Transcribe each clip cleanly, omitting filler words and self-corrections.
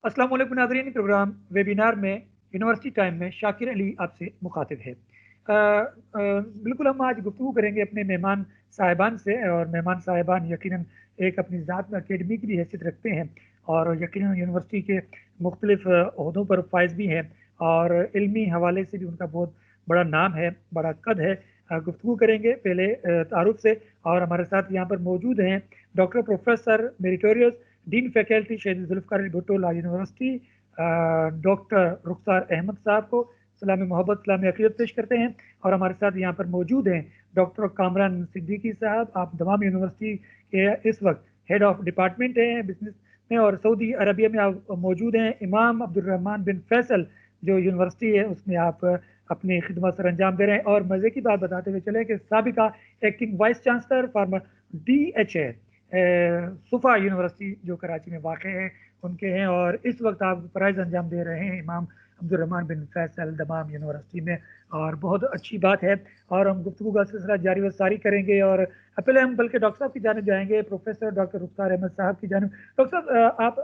अस्सलाम वालेकुम नाज़रीन, प्रोग्राम वेबिनार में यूनिवर्सिटी टाइम में शाकिर अली आपसे मुखातिब है। बिल्कुल हम आज गुफ्तगू करेंगे अपने मेहमान साहिबान से, और मेहमान साहिबान यकीनन एक अपनी ज़ात में अकेडमी की भी हैसियत रखते हैं और यकीनन यूनिवर्सिटी के मुख्तलिफ ओहदों पर फायज भी हैं और इल्मी हवाले से भी उनका बहुत बड़ा नाम है, बड़ा कद है। गुफ्तगू करेंगे पहले तारुफ से, और हमारे साथ यहाँ पर मौजूद हैं doctor professor meritorious dean faculty शहीद जुल्फ़िकार अली भुट्टो ला यूनिवर्सिटी डॉक्टर रुखसार अहमद साहब को सलामी मोहब्बत सलामी अकीदत पेश करते हैं। और हमारे साथ यहाँ पर मौजूद हैं डॉक्टर कामरान सिद्दीकी साहब, आप दमाम यूनिवर्सिटी के इस वक्त हेड ऑफ डिपार्टमेंट हैं बिजनेस में, और सऊदी अरबिया में आप मौजूद हैं। इमाम अब्दुर्रहमान बिन फैसल जो यूनिवर्सिटी है उसमें आप अपनी खिदमत सर अंजाम दे रहे हैं। और मज़े की बात बताते हुए चले कि साबिका acting vice chancellor former DHA Suffa university जो कराची में वाक़ है उनके हैं, और इस वक्त आप फ़राइज़ अंजाम दे रहे हैं इमाम अब्दुर्रहमान बिन फैसल दमाम यूनिवर्सिटी में, और बहुत अच्छी बात है। और हम गुफ्तगू का सिलसिला जारी व सारी करेंगे, और पहले हम बल्कि डॉक्टर साहब की जानिब जाएंगे, प्रोफेसर डॉक्टर रुखसार अहमद साहब की जानिब। डॉक्टर साहब, आप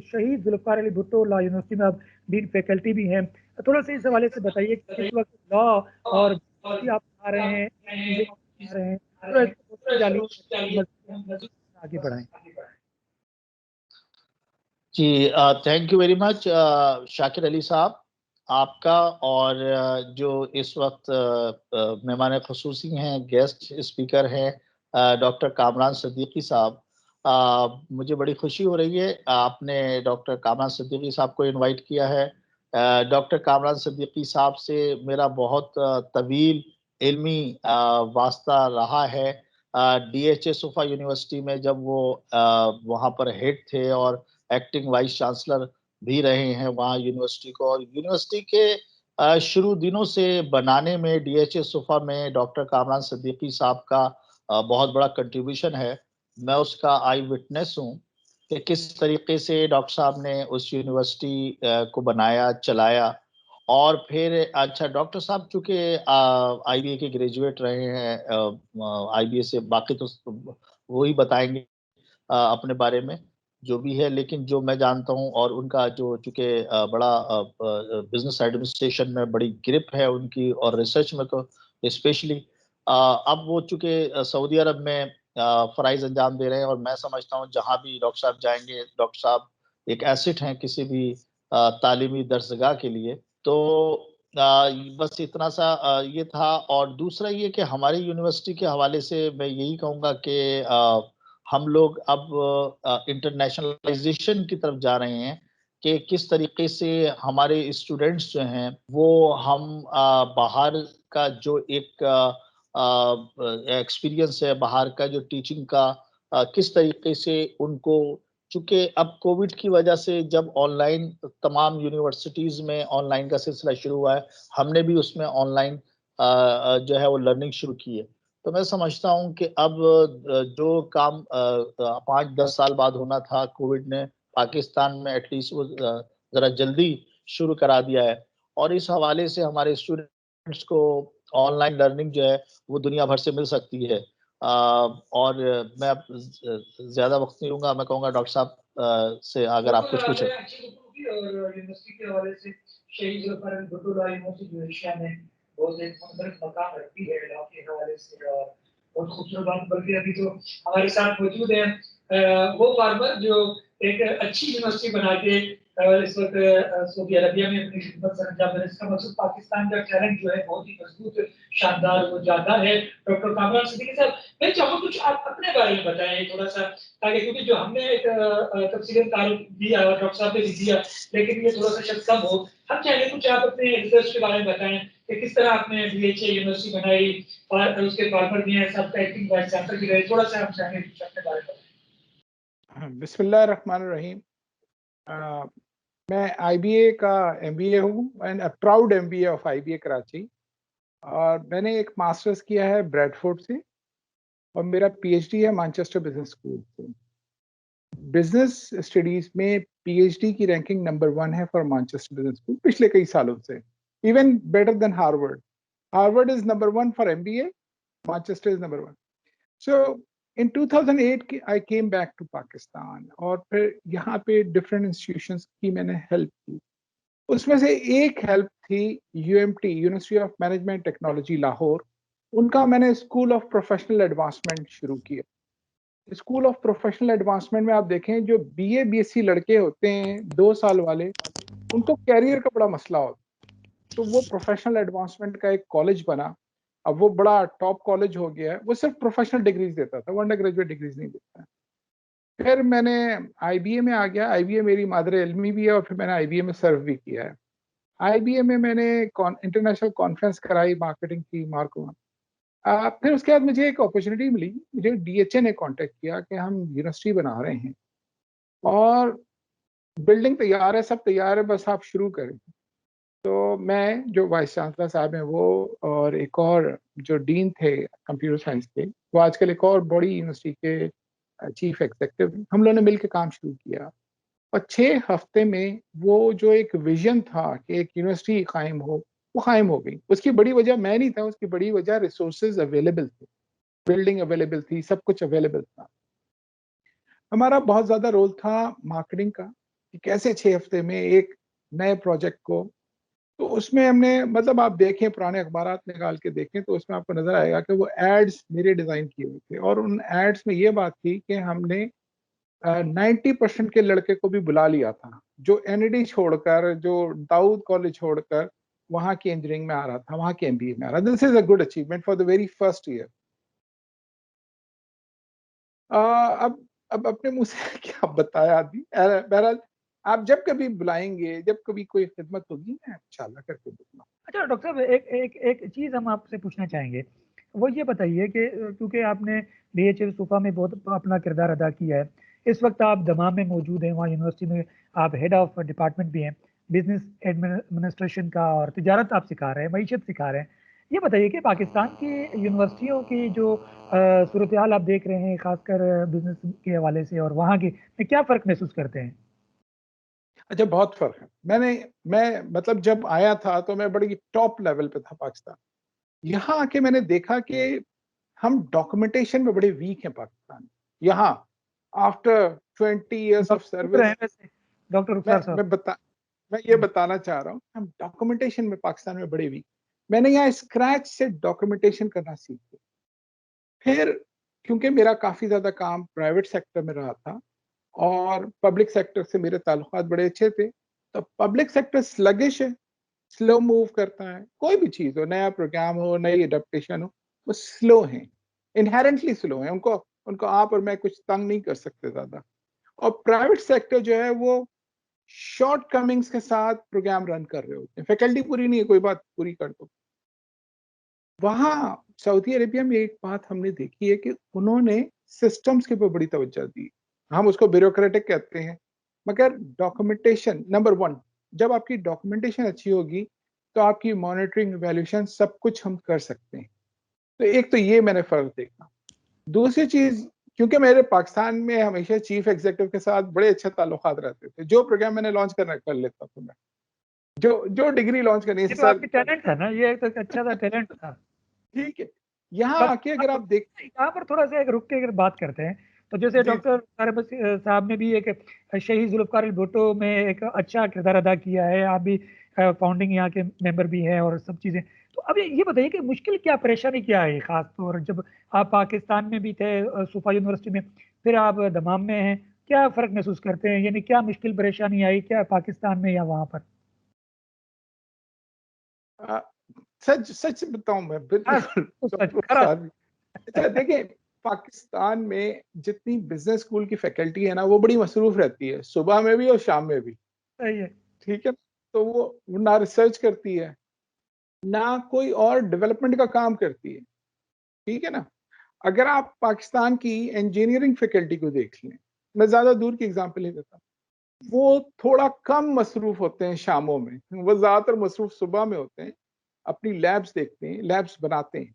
शहीद जुल्फ़िकार अली भुट्टो लॉ यूनिवर्सिटी में आप डीन फैकल्टी भी हैं, थोड़ा सा इस हवाले से बताइए कि इस वक्त लॉ और आप आ रहे हैं, चीज़ें आ रहे हैं, थोड़ा इसको रोशनी डालिए ताकि हम आगे बढ़ाएं। जी, thank you very much Shakir Ali साहब, आपका और जो इस वक्त मेहमान ख़ुसूसी हैं, गेस्ट स्पीकर हैं डॉक्टर कामरान सिद्दीकी साहब। मुझे बड़ी खुशी हो रही है आपने डॉक्टर कामरान सिद्दीकी साहब को इनवाइट किया है। डॉक्टर कामरान सिद्दीकी साहब से मेरा बहुत तवील इल्मी वास्ता रहा है। DHA सुफा यूनिवर्सिटी में जब वो वहाँ पर हेड थे और एक्टिंग वाइस चांसलर भी रहे हैं वहाँ यूनिवर्सिटी को, और यूनिवर्सिटी के शुरू दिनों से बनाने में DHA सुफा में डॉक्टर कामरान सिद्दीकी साहब का बहुत बड़ा कंट्रीब्यूशन है। मैं उसका आई विटनेस हूँ कि किस तरीके से डॉक्टर साहब ने उस यूनिवर्सिटी को बनाया, चलाया। और फिर अच्छा, डॉक्टर साहब चूँकि IBA के ग्रेजुएट रहे हैं, IBA से बाकी तो वो ही बताएँगे अपने बारे में जो भी है, लेकिन जो मैं जानता हूँ और उनका जो चूँकि बड़ा बिज़नेस एडमिनिस्ट्रेशन में बड़ी ग्रिप है उनकी, और रिसर्च में तो स्पेशली अब वो चूँकि सऊदी अरब में फ़राइज़ अंजाम दे रहे हैं, और मैं समझता हूँ जहाँ भी डॉक्टर साहब जाएँगे, डॉक्टर साहब एक एसेट हैं किसी भी तालीमी दर्सगाह के लिए। तो बस इतना सा ये था। और दूसरा ये कि हमारी यूनिवर्सिटी के हवाले से मैं यही कहूँगा कि हम लोग अब इंटरनेशनलाइजेशन की तरफ जा रहे हैं कि किस तरीके से हमारे स्टूडेंट्स जो हैं वो हम बाहर का जो एक एक्सपीरियंस है, बाहर का जो टीचिंग का किस तरीके से उनको, चूँकि अब कोविड की वजह से जब ऑनलाइन तमाम यूनिवर्सिटीज़ में ऑनलाइन का सिलसिला शुरू हुआ है, हमने भी उसमें ऑनलाइन जो है वो लर्निंग शुरू की है। तो मैं समझता हूँ कि अब जो काम 5-10 साल बाद होना था, कोविड ने पाकिस्तान में एटलीस्ट वो ज़रा जल्दी शुरू करा दिया है, और इस हवाले से हमारे स्टूडेंट्स को ऑनलाइन लर्निंग जो है वो दुनिया भर से मिल सकती है। और मैं अब ज़्यादा वक्त नहीं लूँगा, मैं कहूँगा डॉक्टर साहब से अगर आप कुछ पूछें। और यूनिवर्सिटी के हवाले से शहीद जुल्फ़िकार अली भुट्टो लॉ यूनिवर्सिटी जो एशिया में बहुत एक मुनफरिद मकाम रखती है लॉ के हवाले से, और बहुत खूबसूरत बात। बल्कि अभी जो हमारे साथ मौजूद हैं वो फार्मर जो एक अच्छी यूनिवर्सिटी बना के इस वक्त सऊदी अरबिया में अपनी खिदमत सर अंजाम दे रहे हैं। इसका मतलब पाकिस्तान का टैलेंट जो है बहुत ही मजबूत, शानदार, वो ज़्यादा है। डॉक्टर कामरान सिद्दीकी साहब, मैं चाहूँगा कुछ आप अपने बारे में बताएं थोड़ा सा, ताकि क्योंकि जो हमने एक तफसीलन तारुफ दिया और डॉक्टर साहब ने भी दिया, लेकिन ये थोड़ा सा शायद कम हो। हम चाहेंगे कुछ आप अपने रिसर्च के बारे में बताएं कि किस तरह आपने DHA यूनिवर्सिटी बनाई, और उसके फार्मर भी हैं, सब एक्टिंग वाइस चांसलर भी रहे। थोड़ा सा हम चाहेंगे कुछ अपने बारे में बताएं। बिस्मिल्लाहिर्रहमानिर्रहीम। मैं IBA का MBA हूँ and a proud MBA of IBA Karachi, और मैंने एक मास्टर्स किया है ब्रैडफोर्ड से, और मेरा PhD है मैनचेस्टर बिजनेस स्कूल से। बिजनेस स्टडीज में PhD की रैंकिंग नंबर 1 है फॉर मैनचेस्टर बिजनेस स्कूल पिछले कई सालों से, even better than Harvard. Harvard is number 1 for MBA, Manchester is number 1। So in 2008 I came back to Pakistan और फिर यहाँ पे डिफरेंट इंस्टीट्यूशंस की मैंने हेल्प की। उसमें से एक हेल्प थी UMT, university of management technology Lahore. उनका मैंने स्कूल ऑफ प्रोफेशनल एडवांसमेंट शुरू किया। स्कूल ऑफ प्रोफेशनल एडवांसमेंट में आप देखें जो बीए बीएससी लड़के होते हैं 2 साल वाले, उनको कैरियर का बड़ा मसला होता है। तो वो प्रोफेशनल एडवांसमेंट का एक कॉलेज बना। अब वो बड़ा टॉप कॉलेज हो गया है। वो सिर्फ प्रोफेशनल डिग्रीज देता था, वो अंडर ग्रेजुएट डिग्रीज नहीं देता है। फिर मैंने आईबीए में आ गया। आईबीए मेरी मादर इल्मी भी है और फिर मैंने आईबीए में सर्व भी किया है। आईबीए में मैंने इंटरनेशनल कॉन्फ्रेंस कराई मार्केटिंग की, मार्को। फिर उसके बाद मुझे एक अपॉर्चुनिटी मिली। मुझे डीएचए ने कांटेक्ट किया कि हम यूनिवर्सिटी बना रहे हैं और बिल्डिंग तैयार है, सब तैयार है, बस आप शुरू करें। तो मैं, जो वाइस चांसलर साहब हैं वो, और एक और जो डीन थे कंप्यूटर साइंस के, वो आजकल एक और बड़ी यूनिवर्सिटी के चीफ एग्जीक्यूटिव, हम लोगों ने मिलकर काम शुरू किया। और 6 हफ्ते में वो जो एक विजन था कि एक यूनिवर्सिटी कायम हो, वो कायम हो गई। उसकी बड़ी वजह मैं नहीं था, उसकी बड़ी वजह रिसोर्सेज अवेलेबल थे, बिल्डिंग अवेलेबल थी, सब कुछ अवेलेबल था। हमारा बहुत ज्यादा रोल था मार्केटिंग का कि कैसे 6 हफ्ते में एक नए प्रोजेक्ट को, तो उसमें हमने, मतलब आप देखें पुराने अखबारात निकाल के देखें तो उसमें आपको नजर आएगा कि वो एड्स मेरे डिजाइन किए हुए थे। और उन एड्स में ये बात थी कि हमने 90% के लड़के को भी बुला लिया था जो एनडी छोड़कर, जो दाऊद कॉलेज छोड़कर वहां की इंजीनियरिंग में आ रहा था, वहां के एमबीए में आ रहा था। This is a good achievement for the very first year. अब अपने मुंह से क्या बताया आदमी। बहरहाल आप जब कभी बुलाएंगे, जब कभी कोई खिदमत होगी, मैं इंशाल्लाह करके दूंगा। अच्छा डॉक्टर साहब, एक चीज़ हम आपसे पूछना चाहेंगे, वो ये बताइए कि क्योंकि आपने डीएचएल सूफा में बहुत अपना किरदार अदा किया है, इस वक्त आप दमाम में मौजूद हैं, वहाँ यूनिवर्सिटी में आप हेड ऑफ डिपार्टमेंट भी हैं, बिजनेस एडमिनिस्ट्रेशन का और तिजारत आप सिखा रहे हैं, मईशत सिखा रहे हैं। ये बताइए कि पाकिस्तान की यूनिवर्सिटियों की जो सूरत हाल आप देख रहे हैं, खासकर बिजनेस के हवाले से, और वहाँ की में क्या फ़र्क महसूस करते हैं? अच्छा, बहुत फर्क है। मैं मतलब जब आया था तो मैं बड़ी टॉप लेवल पे था पाकिस्तान। यहाँ आके मैंने देखा कि हम डॉक्यूमेंटेशन में बड़े वीक हैं पाकिस्तान। यहाँ after 20 years of service, doctor Rukhsar मैं साहब। मैं बता मैं ये बताना चाह रहा हूँ, हम डॉक्यूमेंटेशन में पाकिस्तान में बड़े वीक। मैंने यहाँ स्क्रैच से डॉक्यूमेंटेशन करना सीख लिया। फिर क्योंकि मेरा काफी ज्यादा काम प्राइवेट सेक्टर में रहा था और पब्लिक सेक्टर से मेरे ताल्लुकात बड़े अच्छे थे, तो पब्लिक सेक्टर स्लगिश है, स्लो मूव करता है। कोई भी चीज हो, नया प्रोग्राम हो, नई एडेप्टेशन हो, वो स्लो है, इनहेरेंटली स्लो है। उनको उनको आप और मैं कुछ तंग नहीं कर सकते ज्यादा। और प्राइवेट सेक्टर जो है वो शॉर्ट कमिंग्स के साथ प्रोग्राम रन कर रहे होते हैं। फैकल्टी पूरी नहीं है, कोई बात पूरी कर दो। वहां सऊदी अरेबिया में एक बात हमने देखी है कि उन्होंने सिस्टम्स के ऊपर बड़ी तवज्जो दी। हम उसको ब्यूरोक्रेटिक कहते हैं, मगर डॉक्यूमेंटेशन नंबर 1। जब आपकी डॉक्यूमेंटेशन अच्छी होगी तो आपकी मॉनिटरिंग, इवैल्यूएशन सब कुछ हम कर सकते हैं। तो एक तो ये मैंने फर्क देखा। दूसरी चीज, क्योंकि मेरे पाकिस्तान में हमेशा चीफ एग्जीक्यूटिव के साथ बड़े अच्छे ताल्लुकात रहते थे, जो प्रोग्राम मैंने लॉन्च करना कर लेता था मैं, जो जो डिग्री लॉन्च करनी है ये तो सर। आपकी टैलेंट था ना, ये तो एक अच्छा सा टैलेंट था। ठीक है, यहाँ पर आके अगर आप देख, यहाँ पर थोड़ा सा एक रुक के अगर बात करते हैं, तो जैसे जी डॉक्टर साहब ने भी एक शहीद जुल्फकार भुट्टो में एक अच्छा किरदार अदा किया है, आप भी फाउंडिंग यहाँ के मेंबर भी हैं और सब चीज़ें। तो अब ये बताइए कि मुश्किल क्या, परेशानी क्या है, खास तौर जब आप पाकिस्तान में भी थे सूफा यूनिवर्सिटी में, फिर आप दमाम में हैं, क्या फ़र्क महसूस करते हैं, यानी क्या मुश्किल परेशानी आई क्या पाकिस्तान में या वहाँ पर? आ, सच सच बताऊं मैं हाँ, बिल्कुल तो सच डॉक्टर खरा। साहब। अच्छा देखिए, पाकिस्तान में जितनी बिजनेस स्कूल की फैकल्टी है ना, वो बड़ी मसरूफ रहती है, सुबह में भी और शाम में भी। सही है। ठीक है, तो वो ना रिसर्च करती है, ना कोई और डेवलपमेंट का काम करती है। ठीक है ना। अगर आप पाकिस्तान की इंजीनियरिंग फैकल्टी को देख लें, मैं ज्यादा दूर की एग्जांपल नहीं देता, वो थोड़ा कम मसरूफ होते हैं शामों में, वो ज्यादातर मसरूफ सुबह में होते हैं, अपनी लैब्स देखते हैं, लैब्स बनाते हैं।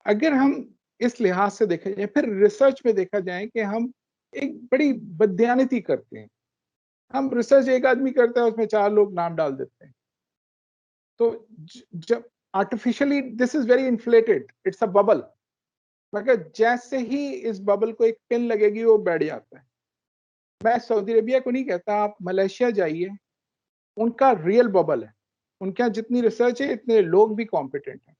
अगर हम इस लिहाज से देखा जाए, फिर रिसर्च में देखा जाए कि हम एक बड़ी बदयानती करते हैं। हम रिसर्च एक आदमी करता है, उसमें 4 लोग नाम डाल देते हैं। तो जब artificially, this is very inflated, it's a bubble. मगर जैसे ही इस बबल को एक पिन लगेगी वो बैठ जाता है। मैं सऊदी अरेबिया को नहीं कहता, आप मलेशिया जाइए, उनका रियल बबल है। उनके यहाँ जितनी रिसर्च है इतने लोग भी कॉम्पिटेंट हैं।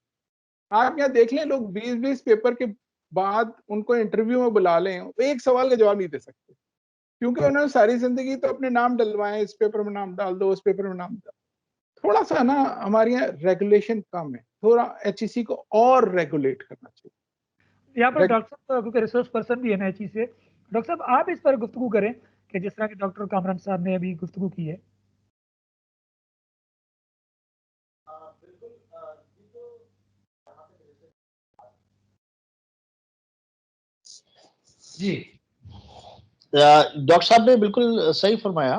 आप यहाँ देख लें, लोग 20-20 पेपर के बाद उनको इंटरव्यू में बुला लें, एक सवाल का जवाब नहीं दे सकते, क्योंकि उन्होंने सारी जिंदगी तो अपने नाम डलवाए, इस पेपर में नाम डाल दो, उस पेपर में नाम डाल। थोड़ा सा ना हमारे यहाँ रेगुलेशन कम है, थोड़ा HEC को और रेगुलेट करना चाहिए। यहाँ पर डॉक्टर साहब क्योंकि रिसोर्स पर्सन भी है ना HEC से, डॉक्टर साहब आप इस पर गुफ्तगू करें कि जिस तरह के डॉक्टर कामरान साहब ने अभी गुफ्तगू की है। जी डॉक्टर साहब ने बिल्कुल सही फरमाया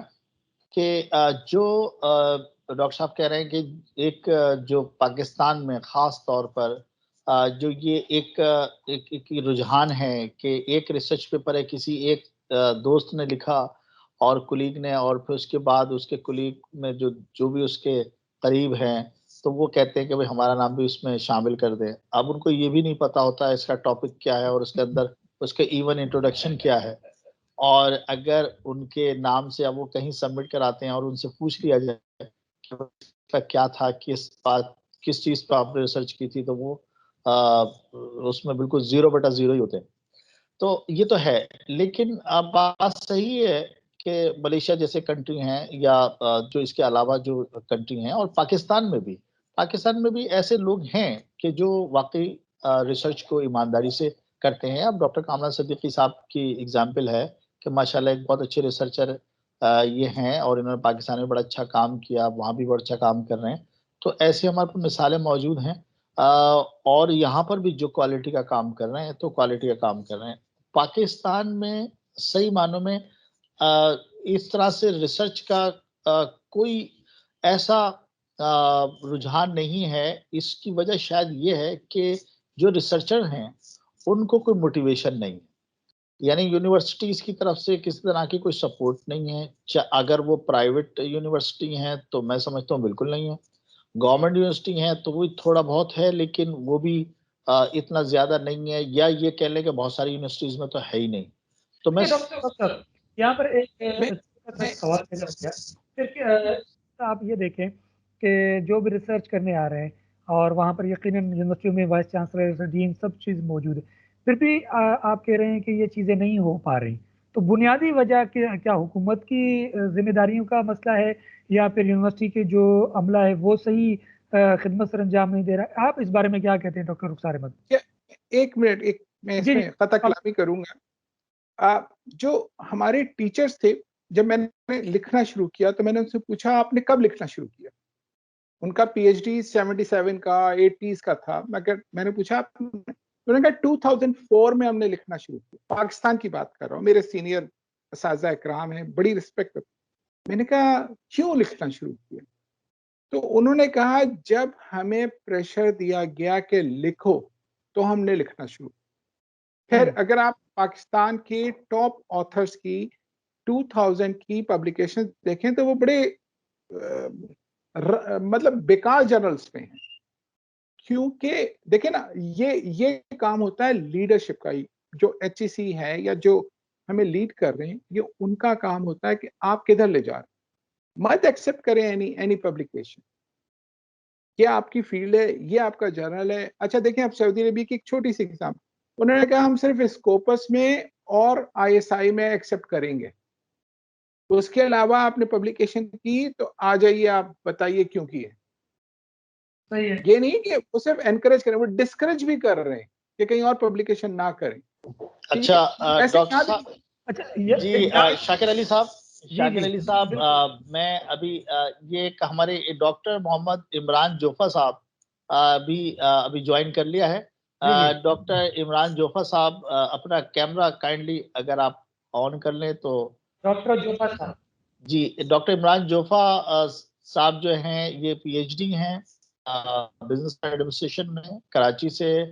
कि जो डॉक्टर साहब कह रहे हैं कि एक जो पाकिस्तान में खास तौर पर जो ये एक रुझान है कि एक रिसर्च पेपर है, किसी एक दोस्त ने लिखा और कुलीग ने, और फिर उसके बाद उसके कुलीग में जो भी उसके करीब हैं तो वो कहते हैं कि भाई हमारा नाम भी उसमें शामिल कर दें। अब उनको ये भी नहीं पता होता है इसका टॉपिक क्या है और उसके अंदर उसके इवन इंट्रोडक्शन क्या है। और अगर उनके नाम से अब वो कहीं सबमिट कराते हैं और उनसे पूछ लिया जाए कि उसका क्या था, किस चीज पर आपने रिसर्च की थी, तो वो उसमें बिल्कुल 0/0 ही होते हैं। तो ये तो है, लेकिन अब बात सही है कि मलेशिया जैसे कंट्री हैं या जो इसके अलावा जो कंट्री हैं, और पाकिस्तान में भी ऐसे लोग हैं कि जो वाकई रिसर्च को ईमानदारी से करते हैं। अब डॉक्टर कामरान सिद्दीकी साहब की एग्जाम्पल है कि माशाल्लाह एक बहुत अच्छे रिसर्चर ये हैं और इन्होंने पाकिस्तान में बड़ा अच्छा काम किया, वहाँ भी बड़ा अच्छा काम कर रहे हैं। तो ऐसे हमारे पास मिसालें मौजूद हैं और यहाँ पर भी जो क्वालिटी का काम कर रहे हैं तो क्वालिटी का काम कर रहे हैं। पाकिस्तान में सही मानों में इस तरह से रिसर्च का कोई ऐसा रुझान नहीं है। इसकी वजह शायद ये है कि जो रिसर्चर हैं उनको कोई मोटिवेशन नहीं है, यानी यूनिवर्सिटीज की तरफ से किसी तरह की कोई सपोर्ट नहीं है। अगर वो प्राइवेट यूनिवर्सिटी हैं तो मैं समझता हूँ बिल्कुल नहीं है। गवर्नमेंट यूनिवर्सिटी है तो वो थोड़ा बहुत है, लेकिन वो भी इतना ज्यादा नहीं है, या ये कह लें कि बहुत सारी यूनिवर्सिटीज में तो है ही नहीं। तो मैं डॉक्टर यहाँ पर एक मैं सवाल पैदा हो गया। फिर आप ये देखें कि जो भी रिसर्च करने आ रहे हैं और वहाँ पर यकीनन यूनिवर्सिटियों में वाइस चांसलर, डीन सब चीज़ मौजूद है, फिर भी आप कह रहे हैं कि ये चीज़ें नहीं हो पा रही, तो बुनियादी वजह क्या हुकूमत की जिम्मेदारियों का मसला है या फिर यूनिवर्सिटी के जो अमला है वो सही खिदमत सर अंजाम नहीं दे रहा है? आप इस बारे में क्या कहते हैं डॉक्टर रुखसार अहमद? एक मिनट, मैं इसमें कता कलामी करूंगा। जो हमारे टीचर्स थे, जब मैंने लिखना शुरू किया तो मैंने उनसे पूछा आपने कब लिखना शुरू किया। उनका PhD 77 का 80s का था। मैंने पूछा उन्होंने कहा 2004 में हमने लिखना शुरू किया। पाकिस्तान की बात कर रहा हूँ, मेरे सीनियर असातिज़ा इकराम हैं, बड़ी रिस्पेक्ट। मैंने कहा क्यों लिखना शुरू किया? तो उन्होंने कहा जब हमें प्रेशर दिया गया कि लिखो तो हमने लिखना शुरू। फिर अगर आप पाकिस्तान के टॉप ऑथर्स की 2000 की पब्लिकेशन देखें तो वो बड़े मतलब बेकार जर्नल्स में हैं। क्योंकि देखें ना, ये काम होता है लीडरशिप का ही। जो HEC है या जो हमें लीड कर रहे हैं, ये उनका काम होता है कि आप किधर ले जा रहे हैं। मत एक्सेप्ट करें एनी पब्लिकेशन। ये आपकी फील्ड है, ये आपका जर्नल है। अच्छा देखें, अब सऊदी अरबिया की एक छोटी सी एग्जाम्पल, उन्होंने कहा हम सिर्फ स्कोपस में और ISI में एक्सेप्ट करेंगे, तो उसके अलावा आपने पब्लिकेशन की तो आ जाइए, आप बताइए क्यों की है। सही है। ये नहीं कि वो सिर्फ एनकरेज करें, वो डिस्करेज भी कर रहे हैं कि कहीं और पब्लिकेशन ना करें। अच्छा डॉक्टर साहब, अच्छा जी शाकिर अली साहब, मैं अभी ये एक हमारे डॉक्टर मोहम्मद इमरान जोफा साहब भी अभी ज्वाइन कर लिया है। डॉक्टर इमरान जोफा साहब अपना कैमरा काइंडली अगर आप ऑन कर लें तो। डॉक्टर जोफा साहब जी, डॉक्टर इमरान जोफा साहब जो हैं ये PhD हैं बिजनेस एडमिनिस्ट्रेशन में, कराची से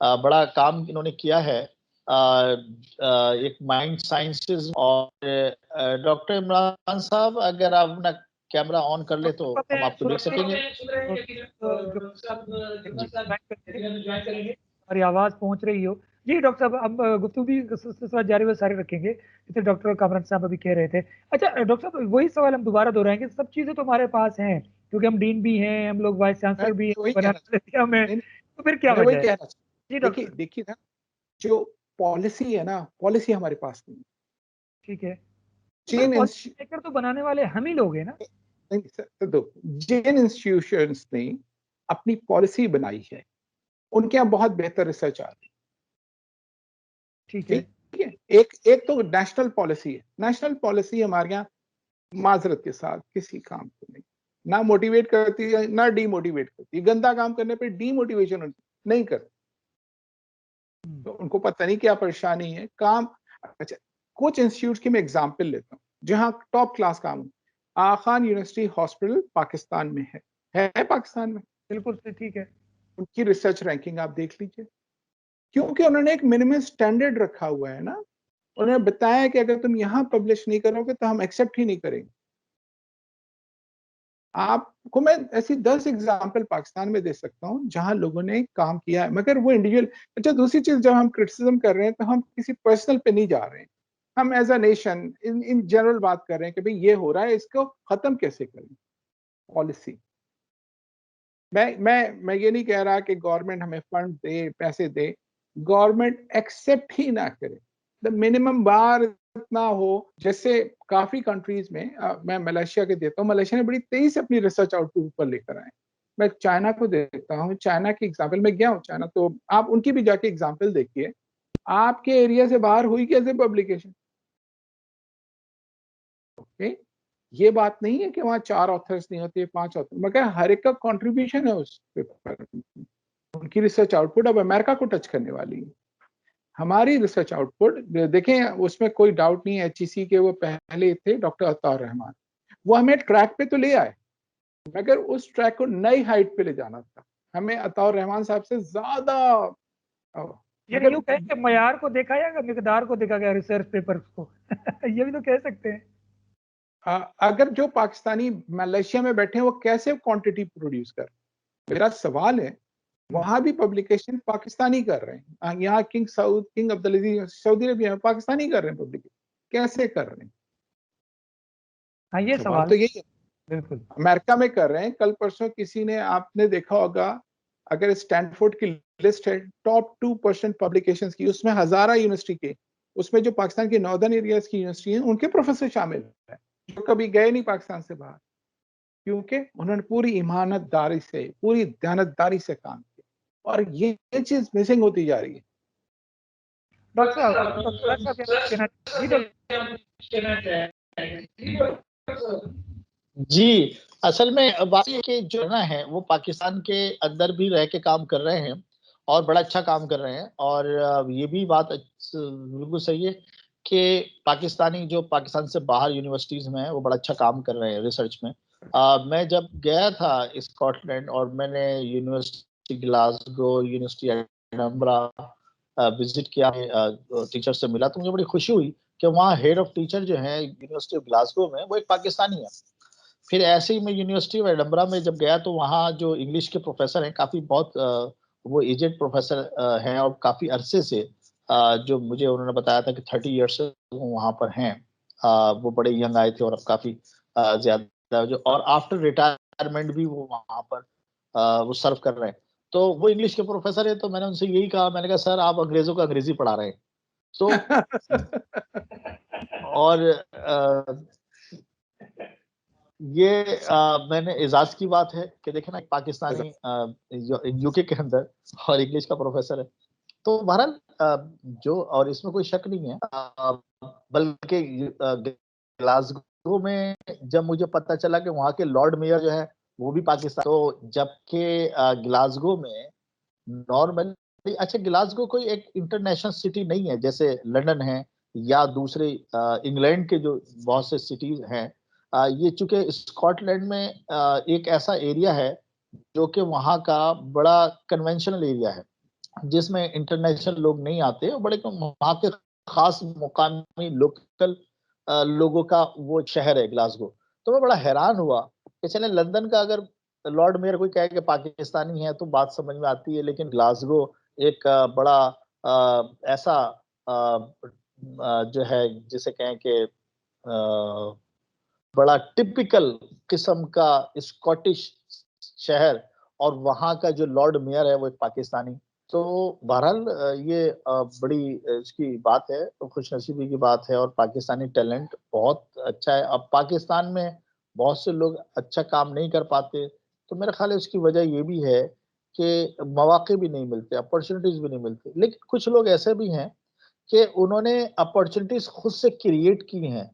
बड़ा काम इन्होंने किया है एक माइंड साइंसेज। और डॉक्टर इमरान साहब अगर आप अपना कैमरा ऑन कर ले तो हम आपको देख सकेंगे। हमारी आवाज़ पहुंच रही हो। जी डॉक्टर साहब, अब गुफ्तगू भी सिलसिला जारी व सारी रखेंगे, जैसे डॉक्टर कामरान साहब अभी कह रहे थे। अच्छा डॉक्टर साहब, वही सवाल हम दोबारा दोहराएंगे, सब चीज़ें तो हमारे पास हैं, क्योंकि हम डीन भी हैं, हम लोग वाइस मैं चांसलर भी हैं, वही कहना बनारस में, नहीं, नहीं, तो फिर क्या मैं वही वजह है? कहना जी देखिए डॉक्टर। देखिए ना, जो पॉलिसी है ना, पॉलिसी हमारे पास नहीं है। ठीक है, तो फिर जिन पॉलिसी मेकर तो बनाने वाले हम ही लोग हैं ना। नहीं सर, दो जिन इंस्टीट्यूशंस ने अपनी पॉलिसी बनाई है, उनके यहाँ बहुत बेहतर रिसर्च आ रही ठीक है। है। ठीक है, एक एक तो नेशनल पॉलिसी है। नेशनल पॉलिसी हमारे यहाँ माजरत के साथ किसी काम को नहीं, ना मोटिवेट करती है ना डीमोटिवेट करती है। गंदा काम करने पे डीमोटिवेशन नहीं करती, तो उनको पता नहीं क्या परेशानी है काम। अच्छा, कुछ इंस्टीट्यूट की मैं एग्जांपल लेता हूँ जहाँ टॉप क्लास काम हो। आगा खान यूनिवर्सिटी हॉस्पिटल पाकिस्तान में है पाकिस्तान में। बिल्कुल ठीक है। उनकी रिसर्च रैंकिंग आप देख लीजिए, क्योंकि उन्होंने एक मिनिमम स्टैंडर्ड रखा हुआ है ना। उन्होंने बताया कि अगर तुम यहाँ पब्लिश नहीं करोगे तो हम एक्सेप्ट ही नहीं करेंगे। आपको मैं ऐसी 10 एग्जांपल पाकिस्तान में दे सकता हूँ जहां लोगों ने काम किया है, मगर वो इंडिविजुअल। अच्छा, दूसरी चीज, जब हम क्रिटिसिज्म कर रहे हैं तो हम किसी पर्सनल पे नहीं जा रहे हैं, हम as a nation in general बात कर रहे हैं कि भाई ये हो रहा है, इसको खत्म कैसे करें। पॉलिसी, मैं ये नहीं कह रहा कि गवर्नमेंट हमें फंड दे, पैसे दे। गवर्नमेंट एक्सेप्ट ही ना करे, द मिनिमम बार इतना हो। जैसे काफी कंट्रीज में मैं मलेशिया के देता हूँ, मलेशिया ने बड़ी तेजी से अपनी रिसर्च आउटपुट ऊपर लेकर आए। मैं चाइना को देता हूँ, चाइना की एग्जाम्पल, मैं गया हूँ चाइना, तो आप उनकी भी जाके एग्जाम्पल देखिए। आपके एरिया से बाहर हुई कैसे पब्लिकेशन। ओके, ये बात नहीं है कि वहाँ 4 ऑथर्स नहीं होते, 5 ऑथर, मगर हर एक का कॉन्ट्रीब्यूशन है उस पेपर। उनकी रिसर्च आउटपुट अब अमेरिका को टच करने वाली है। हमारी रिसर्च आउटपुट देखें, उसमें कोई डाउट नहीं है। एचईसी के वो पहले थे डॉक्टर अताउर रहमान, वो हमें ट्रैक पे तो ले आए, मगर उस ट्रैक को नई हाइट पे ले जाना था। हमें अताउर रहमान साहब से ज्यादा यानी मगर यूं कहें कि मयार को देखा या मिकदार को देखा गया रिसर्च पेपर को। ये भी तो कह सकते हैं। अगर जो पाकिस्तानी मलेशिया में बैठे हैं वो कैसे क्वांटिटी प्रोड्यूस कर, मेरा सवाल है। वहां भी पब्लिकेशन पाकिस्तानी कर रहे हैं। यहाँ किंग अब्दुल अजीज सऊदी अरबिया में पाकिस्तानी कर रहे हैं पब्लिकेशन, कैसे कर रहे हैं। हाँ, ये सवाल सवाल तो यही है। बिल्कुल। अमेरिका में कर रहे हैं। कल परसों किसी ने, आपने देखा होगा, अगर स्टैनफोर्ड की लिस्ट है टॉप 2% पब्लिकेशंस की, उसमें हजारा यूनिवर्सिटी के, उसमें जो पाकिस्तान के नॉर्दर्न एरियाज की यूनिवर्सिटी है उनके प्रोफेसर शामिल है, जो कभी गए नहीं पाकिस्तान से बाहर, क्योंकि उन्होंने पूरी ईमानदारी से, पूरी दयानतदारी से काम किया। और ये चीज मिसिंग होती जा रही है। डॉक्टर साहब, थोड़ा सा क्या कहना। जी डॉक्टर। जी, असल में बात ये कि जो ना है वो पाकिस्तान के अंदर भी रह के काम कर रहे हैं और बड़ा अच्छा काम कर रहे हैं। और ये भी बात बिल्कुल सही है कि पाकिस्तानी जो पाकिस्तान से बाहर यूनिवर्सिटीज में है वो बड़ा अच्छा काम कर रहे हैं रिसर्च में। मैं जब गया था स्कॉटलैंड और मैंने university Glasgow, university Edinburgh visit किया, टीचर से मिला, तो मुझे बड़ी खुशी हुई कि वहाँ हेड ऑफ टीचर जो है यूनिवर्सिटी ऑफ ग्लासगो में वो एक पाकिस्तानी है। फिर ऐसे ही मैं यूनिवर्सिटी ऑफ एडिनबरा में जब गया तो वहाँ जो इंग्लिश के प्रोफेसर हैं काफी बहुत वो एजेड प्रोफेसर हैं और काफी अरसे से जो मुझे उन्होंने बताया था कि 30 ईयर्स से वो वहाँ पर हैं। वो बड़े यंग आए थे और अब काफी ज्यादा जो, और आफ्टर रिटायरमेंट भी वो वहाँ पर वो सर्व कर रहे हैं। तो वो इंग्लिश के प्रोफेसर है, तो मैंने उनसे यही कहा, मैंने कहा सर आप अंग्रेजों को अंग्रेजी पढ़ा रहे हैं। तो और ये मैंने एजाज की बात है कि देखे ना, पाकिस्तानी यूके के अंदर और इंग्लिश का प्रोफेसर है। तो बहरहाल जो, और इसमें कोई शक नहीं है, बल्कि ग्लासगो में जब मुझे पता चला कि वहाँ के लॉर्ड मेयर जो है वो भी पाकिस्तान, तो जबकि ग्लासगो में नॉर्मली, अच्छा ग्लासगो कोई एक इंटरनेशनल सिटी नहीं है जैसे लंदन है या दूसरे इंग्लैंड के जो बहुत से सिटीज हैं। ये चूंकि स्कॉटलैंड में एक ऐसा एरिया है जो कि वहाँ का बड़ा कन्वेंशनल एरिया है जिसमें इंटरनेशनल लोग नहीं आते, और बड़े वहाँ के खास मुकामी लोकल लोगों का वो शहर है ग्लासगो। तो मैं बड़ा हैरान हुआ कि चले लंदन का अगर लॉर्ड मेयर कोई कहे कि पाकिस्तानी है तो बात समझ में आती है, लेकिन ग्लासगो एक बड़ा ऐसा जो है जिसे कहें कि बड़ा टिपिकल किस्म का स्कॉटिश शहर, और वहाँ का जो लॉर्ड मेयर है वो एक पाकिस्तानी। तो बहरहाल ये बड़ी इसकी बात है, तो खुशनसीबी की बात है, और पाकिस्तानी टैलेंट बहुत अच्छा है। अब पाकिस्तान में बहुत से लोग अच्छा काम नहीं कर पाते, तो मेरा ख्याल है उसकी वजह ये भी है कि मौके भी नहीं मिलते, अपॉर्चुनिटीज भी नहीं मिलती। लेकिन कुछ लोग ऐसे भी हैं कि उन्होंने अपॉर्चुनिटीज खुद से क्रिएट की हैं,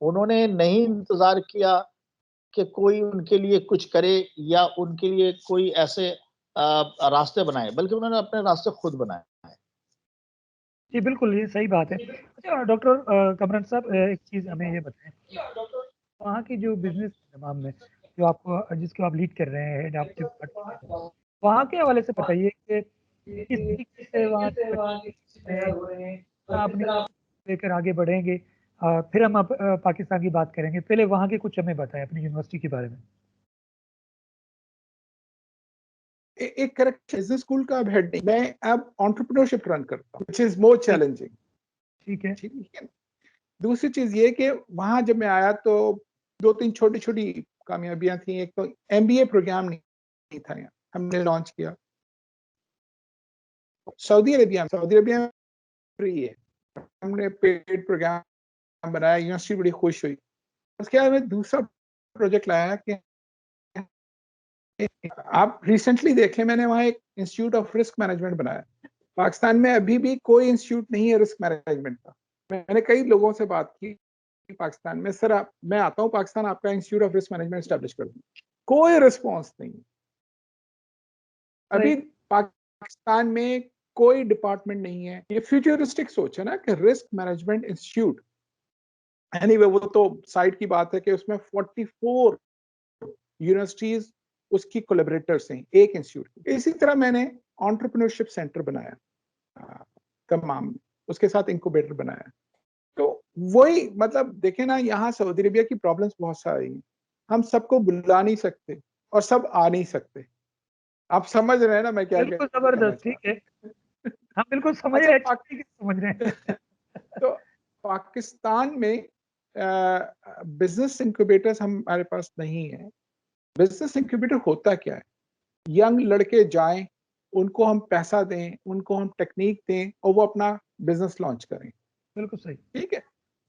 उन्होंने नहीं इंतजार किया कि कोई उनके लिए कुछ करे या उनके लिए कोई ऐसे रास्ते बनाए, बल्कि उन्होंने अपने रास्ते खुद बनाए। जी बिल्कुल, ये सही बात है। अच्छा डॉक्टर कमरन साहब, एक चीज़ हमें ये बताएं, वहाँ की जो बिजनेस तमाम में जो आपको जिसको आप लीड कर रहे हैं, हेड ऑफ डिपार्टमेंट, वहाँ के हवाले से बताइए कि किस तरीके से वहाँ अपनी लेकर आगे बढ़ेंगे। फिर हम पाकिस्तान की बात करेंगे, पहले वहाँ के कुछ हमें बताएं अपनी यूनिवर्सिटी के बारे में। एक करेक्ट बिजनेस स्कूल का अब हेड नहीं, मैं अब एंटरप्रेन्योरशिप रन करता हूँ, व्हिच इज मोर चैलेंजिंग। ठीक है। ठीक है। दूसरी चीज ये कि वहां जब मैं आया तो 2-3 छोटी छोटी कामयाबियां थी। एक तो एमबीए प्रोग्राम नहीं था यहाँ, हमने लॉन्च किया। सऊदी अरेबिया फ्री है, हमने पेड प्रोग्राम बनाया, यूनिवर्सिटी बड़ी खुश हुई। उसके बाद में दूसरा प्रोजेक्ट लाया कि आप रिसेंटली देखें, मैंने वहाँ एक इंस्टीट्यूट ऑफ रिस्क मैनेजमेंट बनाया। पाकिस्तान में अभी भी कोई इंस्टीट्यूट नहीं है रिस्क मैनेजमेंट का। मैंने कई लोगों से बात की पाकिस्तान में, सर मैं आता हूँ पाकिस्तान, आपका institute of risk management establish कर दूँ, कोई रिस्पॉन्स नहीं। अभी पाकिस्तान में कोई डिपार्टमेंट नहीं है। ये फ्यूचरिस्टिक सोच है ना कि रिस्क मैनेजमेंट इंस्टीट्यूट, एनीवे वो तो साइड की बात है कि उसमें 44 यूनिवर्सिटीज उसकी कोलैबोरेटर्स हैं एक इंस्टीट्यूट। इसी तरह मैंने एंटरप्रेन्योरशिप सेंटर बनाया तमाम में, उसके साथ इंक्यूबेटर बनाया। तो वही मतलब देखे ना, यहाँ सऊदी अरेबिया की प्रॉब्लम्स बहुत सारी हैं। हम सबको बुला नहीं सकते और सब आ नहीं सकते। आप समझ रहे हैं ना मैं क्या बिल्कुल कहना जबरदस्त, चाह ठीक है। हम बिल्कुल समझ अच्छा, रहे हैं, समझ रहे हैं। तो पाकिस्तान में बिजनेस इंक्यूबेटर्स हमारे पास नहीं है। बिजनेस इंक्यूबेटर होता क्या है? यंग लड़के जाएं, उनको हम पैसा दें, उनको हम टेक्निक दें और वो अपना बिजनेस लॉन्च करें। बिल्कुल सही। ठीक है।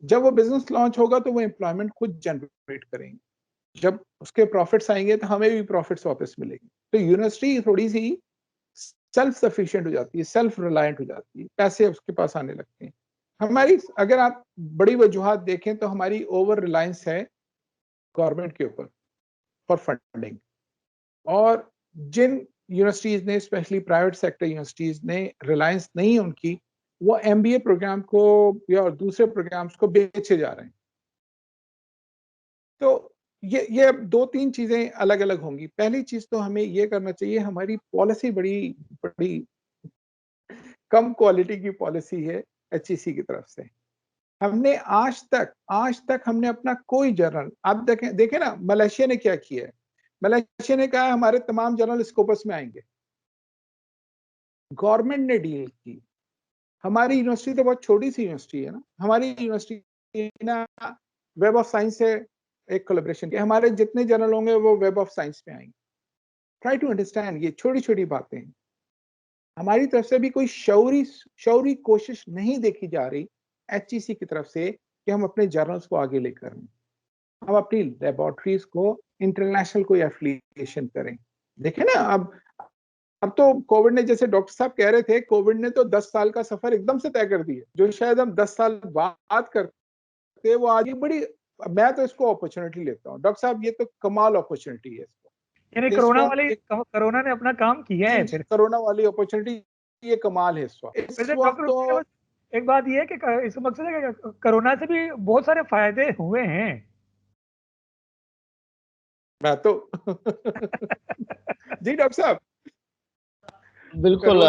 जब वो बिजनेस लॉन्च होगा तो वो एम्प्लॉयमेंट खुद जनरेट करेंगे। जब उसके प्रॉफिट्स आएंगे तो हमें भी प्रॉफिट्स वापस मिलेंगे। तो यूनिवर्सिटी थोड़ी सी सेल्फ सफिशिएंट हो जाती है, सेल्फ रिलायंट हो जाती है, पैसे उसके पास आने लगते हैं। हमारी अगर आप बड़ी वजूहत देखें तो हमारी ओवर रिलायंस है गवर्नमेंट के ऊपर फॉर फंडिंग। और जिन यूनिवर्सिटीज ने, स्पेशली प्राइवेट सेक्टर यूनिवर्सिटीज ने रिलायंस नहीं उनकी, वो एमबीए प्रोग्राम को या दूसरे प्रोग्राम्स को बेचे जा रहे हैं। तो ये 2-3 चीजें अलग अलग होंगी। पहली चीज तो हमें ये करना चाहिए, हमारी पॉलिसी बड़ी बड़ी कम क्वालिटी की पॉलिसी है एचईसी की तरफ से। हमने आज तक हमने अपना कोई जर्नल, आप देखें ना मलेशिया ने क्या किया है। मलेशिया ने कहा हमारे तमाम जर्नल स्कोपस में आएंगे, गवर्नमेंट ने डील की। हमारी यूनिवर्सिटी तो बहुत छोटी सी यूनिवर्सिटी है ना, हमारी यूनिवर्सिटी ना वेब ऑफ साइंस से एक कोलैबोरेशन किया, हमारे जितने जर्नल होंगे वो वेब ऑफ साइंस में आएंगे। ट्राई टू अंडरस्टैंड, ये छोटी छोटी बातें हैं। हमारी तरफ से भी कोई शौरी कोशिश नहीं देखी जा रही एचईसी की तरफ से कि हम अपने जर्नल्स को आगे लेकर आएं, हम अपनी लेबोरेटरीज को इंटरनेशनल कोई एफिलिएशन करें। देखें ना, अब तो कोविड ने, जैसे डॉक्टर साहब कह रहे थे, कोविड ने तो 10 साल का सफर एकदम से तय कर दिया। जो शायद हम 10 साल बाद करते वो आज बड़ी, मैं तो इसको अपॉर्चुनिटी लेता हूँ डॉक्टर साहब, ये तो कमाल अपॉर्चुनिटी है इसको। यानी कोरोना ने अपना काम किया है फिर। कोरोना वाली अपॉर्चुनिटी, ये कमाल है इस वक्त तो। एक बात ये है कि इस मकसद है कि कोरोना से भी बहुत सारे फायदे हुए हैं। मैं तो जी डॉक्टर साहब, बिल्कुल।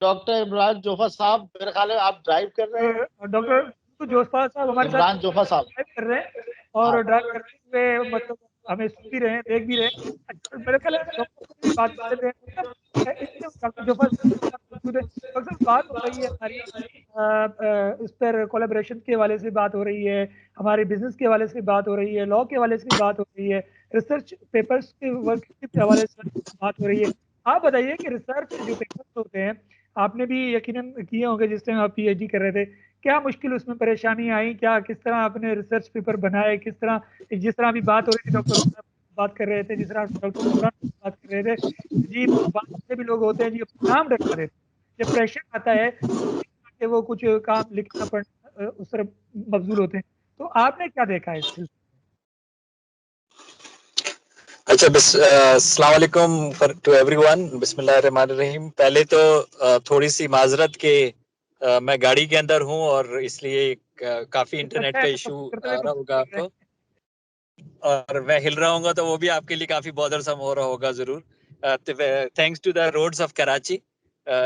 डॉक्टर इमरान जोफा साहब, मेरे ख्याल है आप ड्राइव कर रहे हैं। डॉक्टर जोफा साहब हमारे साथ इमरान जोफा साहब ड्राइव कर रहे हैं, और ड्राइव करते हुए मतलब हमें सुन भी रहे हैं, देख भी रहे हैं। मेरे ख्याल है डॉक्टर से बात कर रहे हैं, डॉक्टर जोफा बात हो रही है हमारी इस पर कोलैबोरेशन के हवाले से बात हो रही है, हमारे बिजनेस के हवाले से बात हो रही है, लॉ के हवाले से बात हो रही है, रिसर्च पेपर्स के वर्क के हवाले से बात हो रही है। आप बताइए कि रिसर्च जो पेपर्स होते हैं, आपने भी यकीनन किए होंगे जिस टाइम आप पीएचडी कर रहे थे, क्या मुश्किल उसमें परेशानी आई, क्या किस तरह आपने रिसर्च पेपर बनाए, किस तरह, जिस तरह अभी बात हो रही थी डॉक्टर बात कर रहे थे, जिस तरह डॉक्टर इमरान बात कर रहे थे जी, बात से भी लोग होते हैं जी अपना नाम डरवा देते हैं, जब प्रेशर आता है कि वो कुछ काम लिखना पड़ना उस तरफ मबजूल होते हैं। तो आपने क्या देखा है इस सिलसिले? अच्छा, अस्सलाम वालेकुम टू एवरीवन। बिस्मिल्लाहिर्रहमानिर्रहीम। पहले तो थोड़ी सी माजरत के मैं गाड़ी के अंदर हूं और इसलिए काफी इंटरनेट का इशू आ रहा होगा आपको, और मैं हिल रहा हूँ तो वो भी आपके लिए काफी बॉदरसम हो रहा होगा जरूर। Thanks to the roads of Karachi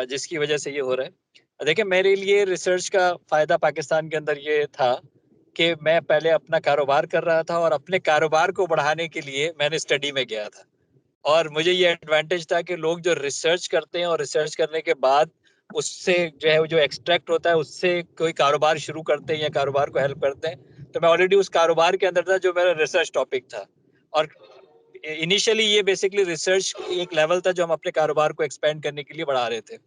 जिसकी वजह से ये हो रहा है। देखिए, मेरे लिए रिसर्च का फायदा पाकिस्तान के अंदर ये था कि मैं पहले अपना कारोबार कर रहा था और अपने कारोबार को बढ़ाने के लिए मैंने स्टडी में गया था, और मुझे ये एडवांटेज था कि लोग जो रिसर्च करते हैं और रिसर्च करने के बाद उससे जो है जो एक्सट्रैक्ट होता है उससे कोई कारोबार शुरू करते हैं या कारोबार को हेल्प करते हैं, तो मैं ऑलरेडी उस कारोबार के अंदर था जो मेरा रिसर्च टॉपिक था। और इनिशियली ये बेसिकली रिसर्च एक लेवल था जो हम अपने कारोबार को एक्सपेंड करने के लिए बढ़ा रहे थे।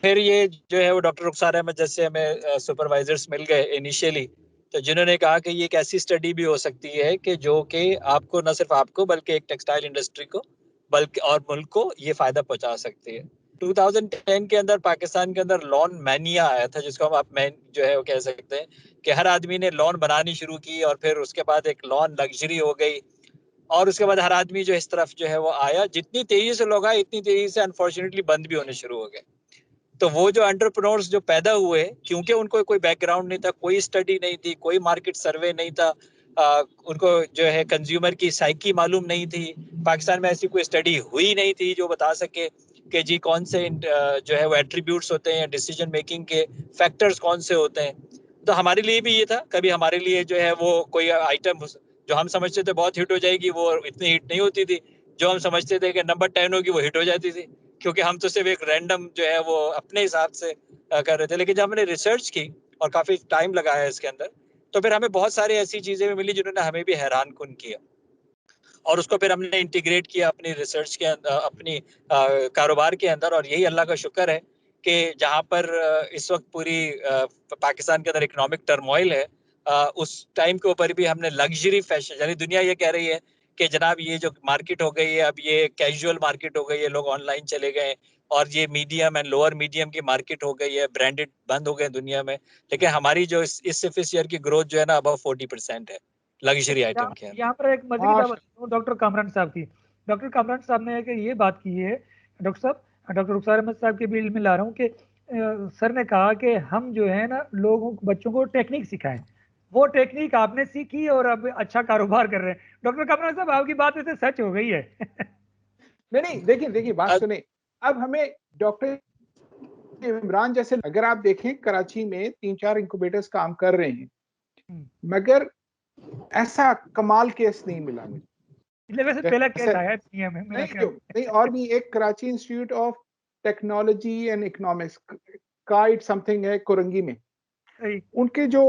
फिर ये जो है वो डॉक्टर रुखसार अहमद जैसे हमें सुपरवाइजर्स मिल गए इनिशियली, तो जिन्होंने कहा कि ये एक ऐसी स्टडी भी हो सकती है कि जो कि आपको, न सिर्फ आपको बल्कि एक टेक्सटाइल इंडस्ट्री को बल्कि और मुल्क को ये फायदा पहुंचा सकती है। 2010 के अंदर पाकिस्तान के अंदर लॉन मैनिया आया था, जिसको हम आप मैन जो है वो कह सकते हैं कि हर आदमी ने लॉन बनानी शुरू की, और फिर उसके बाद एक लॉन लग्जरी हो गई, और उसके बाद हर आदमी जो इस तरफ जो है वो आया। जितनी तेजी से लोग आए इतनी तेजी से अनफॉर्चुनेटली बंद भी होने शुरू हो गए। तो वो जो एंटरप्रेन्योर्स जो पैदा हुए, क्योंकि उनको कोई बैकग्राउंड नहीं था, कोई स्टडी नहीं थी, कोई मार्केट सर्वे नहीं था, उनको जो है कंज्यूमर की साइकी मालूम नहीं थी, पाकिस्तान में ऐसी कोई स्टडी हुई नहीं थी जो बता सके कि जी कौन से जो है वो एट्रीब्यूट्स होते हैं, डिसीजन मेकिंग के फैक्टर्स कौन से होते हैं। तो हमारे लिए भी ये था, कभी हमारे लिए जो है वो कोई आइटम जो हम समझते थे बहुत हिट हो जाएगी वो इतनी हिट नहीं होती थी, जो हम समझते थे कि नंबर 10 होगी वो हिट हो जाती थी, क्योंकि हम तो सिर्फ एक रैंडम जो है वो अपने हिसाब से कर रहे थे। लेकिन जब हमने रिसर्च की और काफी टाइम लगाया इसके अंदर, तो फिर हमें बहुत सारी ऐसी चीजें भी मिली जिन्होंने हमें भी हैरान कुन किया, और उसको फिर हमने इंटीग्रेट किया अपनी रिसर्च के अपनी कारोबार के अंदर। और यही अल्लाह का शुक्र है कि जहाँ पर इस वक्त पूरी पाकिस्तान के अंदर इकोनॉमिक टर्मोइल है, उस टाइम के ऊपर भी हमने लग्जरी फैशन, यानी दुनिया ये कह रही है कि जनाब ये जो मार्केट हो गई है अब ये कैजुअल मार्केट हो गई है, लोग ऑनलाइन चले गए, और ये मीडियम एंड लोअर मीडियम की मार्केट हो गई है, ब्रांडेड बंद हो गए दुनिया में। लेकिन हमारी जो इस ईयर की ग्रोथ जो है ना अबव 40% है लग्जरी आइटम के अंदर। यहाँ पर एक मजे की बात बताता हूँ डॉक्टर कामरान साहब की। डॉक्टर कामरान साहब ने ये बात की है, डॉक्टर साहब, डॉक्टर रुखसार अहमद साहब के बिल में ला रहा हूँ कि सर ने कहा कि हम जो है ना लोगों बच्चों को टेक्निक सिखाएं, वो टेक्निक आपने सीखी और अब अच्छा कारोबार कर रहे हैं। डॉक्टर कामरान साहब आपकी बात वैसे सच हो गई है। नहीं, देखिए बात सुने। अब हमें डॉक्टर इमरान जैसे, अगर आप देखें कराची में 3-4 इंक्यूबेटर्स काम कर रहे हैं, मगर ऐसा कमाल केस नहीं मिला मुझे। वैसे पहला केस आया है दुनिया में मेरा ख्याल नहीं, और भी एक Karachi institute of technology and economics kite something है कोरंगी में, उनके जो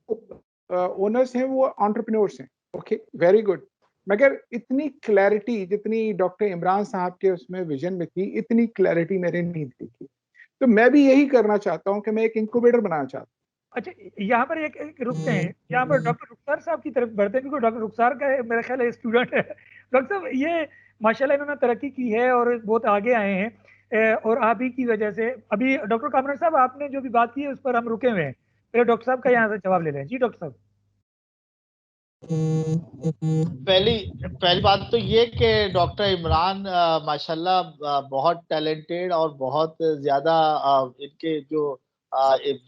ओनर्स हैं वो एंटरप्रेन्योर्स हैं। Okay, very good. मगर इतनी क्लैरिटी जितनी डॉक्टर इमरान साहब के उसमें विजन में थी, इतनी क्लैरिटी मैंने नहीं देखी। तो मैं भी यही करना चाहता हूं कि मैं एक इंक्यूबेटर बनाना चाहता हूं। अच्छा, यहाँ पर एक रुकते हैं, यहाँ पर डॉक्टर रुखसार साहब की तरफ बढ़ते हैं, क्योंकि डॉक्टर रुखसार का मेरा ख्याल है स्टूडेंट है। डॉक्टर साहब ये माशाल्लाह इन्होंने तरक्की की है और बहुत आगे आए हैं, और आप ही की वजह से। अभी डॉक्टर कामरान साहब आपने जो भी बात की है उस पर हम रुके हुए हैं, पहले डॉक्टर साहब का यहाँ से जवाब ले लें। जी डॉक्टर साहब। पहली बात तो ये कि डॉक्टर इमरान माशाल्लाह बहुत टैलेंटेड और बहुत ज्यादा इनके जो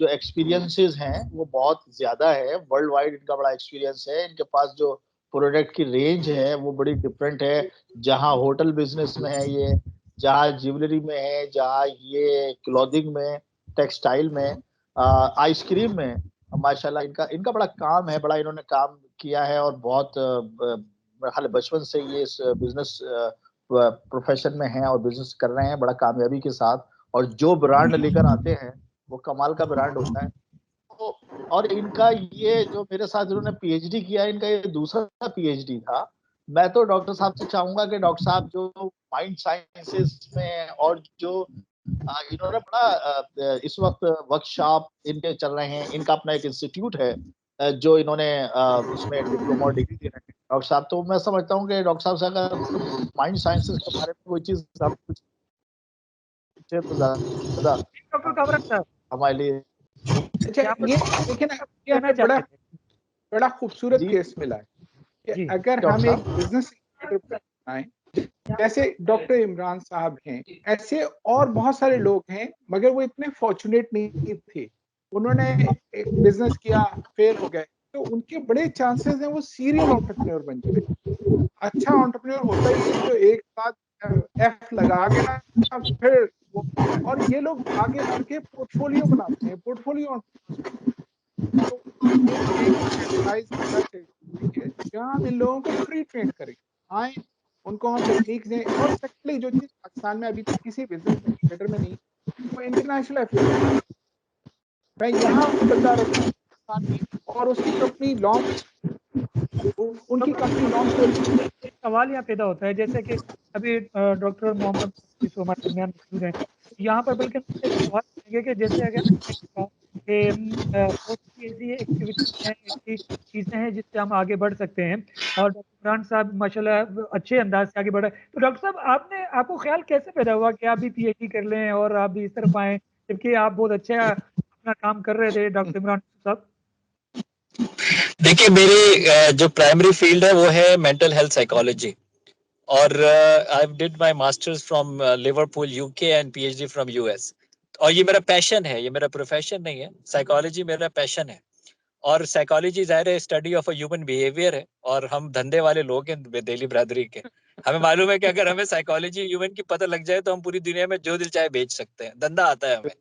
एक्सपीरियंसेस हैं वो बहुत ज्यादा है, वर्ल्ड वाइड इनका बड़ा एक्सपीरियंस है। इनके पास जो प्रोडक्ट की रेंज है वो बड़ी डिफरेंट है, जहाँ होटल बिजनेस में है ये, जहाँ ज्वेलरी में है, जहाँ ये क्लॉथिंग में, टेक्सटाइल में, आइसक्रीम में। माशाल्लाह इनका बड़ा काम है, बड़ा इन्होंने काम किया है, और बहुत हाल बचपन से ये इस बिजनेस प्रोफेशन में हैं और बिजनेस कर रहे हैं बड़ा कामयाबी के साथ, और जो ब्रांड लेकर आते हैं वो कमाल का ब्रांड होता है। तो और इनका ये जो मेरे साथ जिन्होंने पीएचडी किया, इनका ये दूसरा पीएचडी था। मैं तो डॉक्टर साहब से चाहूंगा कि डॉक्टर साहब जो माइंड साइंसेस में और जो इन्होंने बड़ा इस वक्त वर्कशॉप इनके चल रहे हैं, इनका अपना एक इंस्टीट्यूट है जो इन्होंने उसमें डिप्लोमा डिग्री दे रहे हैं डॉक्टर साहब। तो मैं समझता हूँ कि डॉक्टर साहब से अगर माइंड साइंसेस के बारे में कोई चीज आप पूछे तो ज्यादा डॉक्टर कामरान साहब, हमारे लिए। अच्छा, ये देखिए ना, ये हमें बड़ा खूबसूरत केस मिला है कि अगर हम एक बिजनेस आए, जैसे डॉक्टर इमरान साहब हैं, ऐसे और बहुत सारे लोग हैं, मगर वो इतने फॉर्चुनेट नहीं थे। उन्होंने एक बिजनेस किया, फेल हो गए, तो उनके बड़े चांसेस हैं वो सीरियल एंटरप्रेन्योर बन जाए। अच्छा एंटरप्रेन्योर होता ही है जो एक साथ एफ लगा के ना फिर और ये लोग आगे बढ़ के पोर्टफोलियो बनाते हैं, पोर्टफोलियो तो जहाँ हम इन लोगों को फ्री ट्रेन करें, आए उनको हम टेक्निक दें। और सेकेंडली जो चीज पाकिस्तान में अभी तक किसी बिजनेस सेक्टर में नहीं, वो इंटरनेशनल अफेयर्स। मैं यहाँ बंदा रखूँ पाकिस्तान में और उसकी कंपनी लॉन्च, उनकी कंपनी लॉन्च हो रही है। एक सवाल यहाँ पैदा होता है, जैसे कि अभी डॉक्टर मोहम्मद हमारे दरमियान मौजूद हैं, यहाँ पर बल्कि एक सवाल करेंगे कि जैसे अगर ऐसी एक्टिविटीज हैं, ऐसी चीज़ें हैं जिससे हम आगे बढ़ सकते हैं, और डॉक्टर इमरान साहब माशाल्लाह अच्छे अंदाज से आगे बढ़े, तो डॉक्टर साहब आपको ख्याल कैसे पैदा हुआ कि आप भी पीएचडी कर लें और आप भी इस तरफ आए, जबकि आप बहुत अच्छा अपना काम कर रहे थे डॉक्टर इमरान साहब? देखिए, मेरी जो प्राइमरी फील्ड है वो है मेंटल हेल्थ साइकोलॉजी, और I did my masters from Liverpool UK and PhD from US. और ये मेरा पैशन है, ये मेरा प्रोफेशन नहीं है। साइकोलॉजी मेरा पैशन है, और साइकोलॉजी ज़ाहिर है study of a human behaviour है, और हम धंधे वाले लोग हैं दिल्ली ब्रदरी के। हमें मालूम है कि अगर हमें साइकोलॉजी ह्यूमन की पता लग जाए तो हम पूरी दुनिया में जो दिल चाहे बेच सकते हैं, धंधा आता है हमें।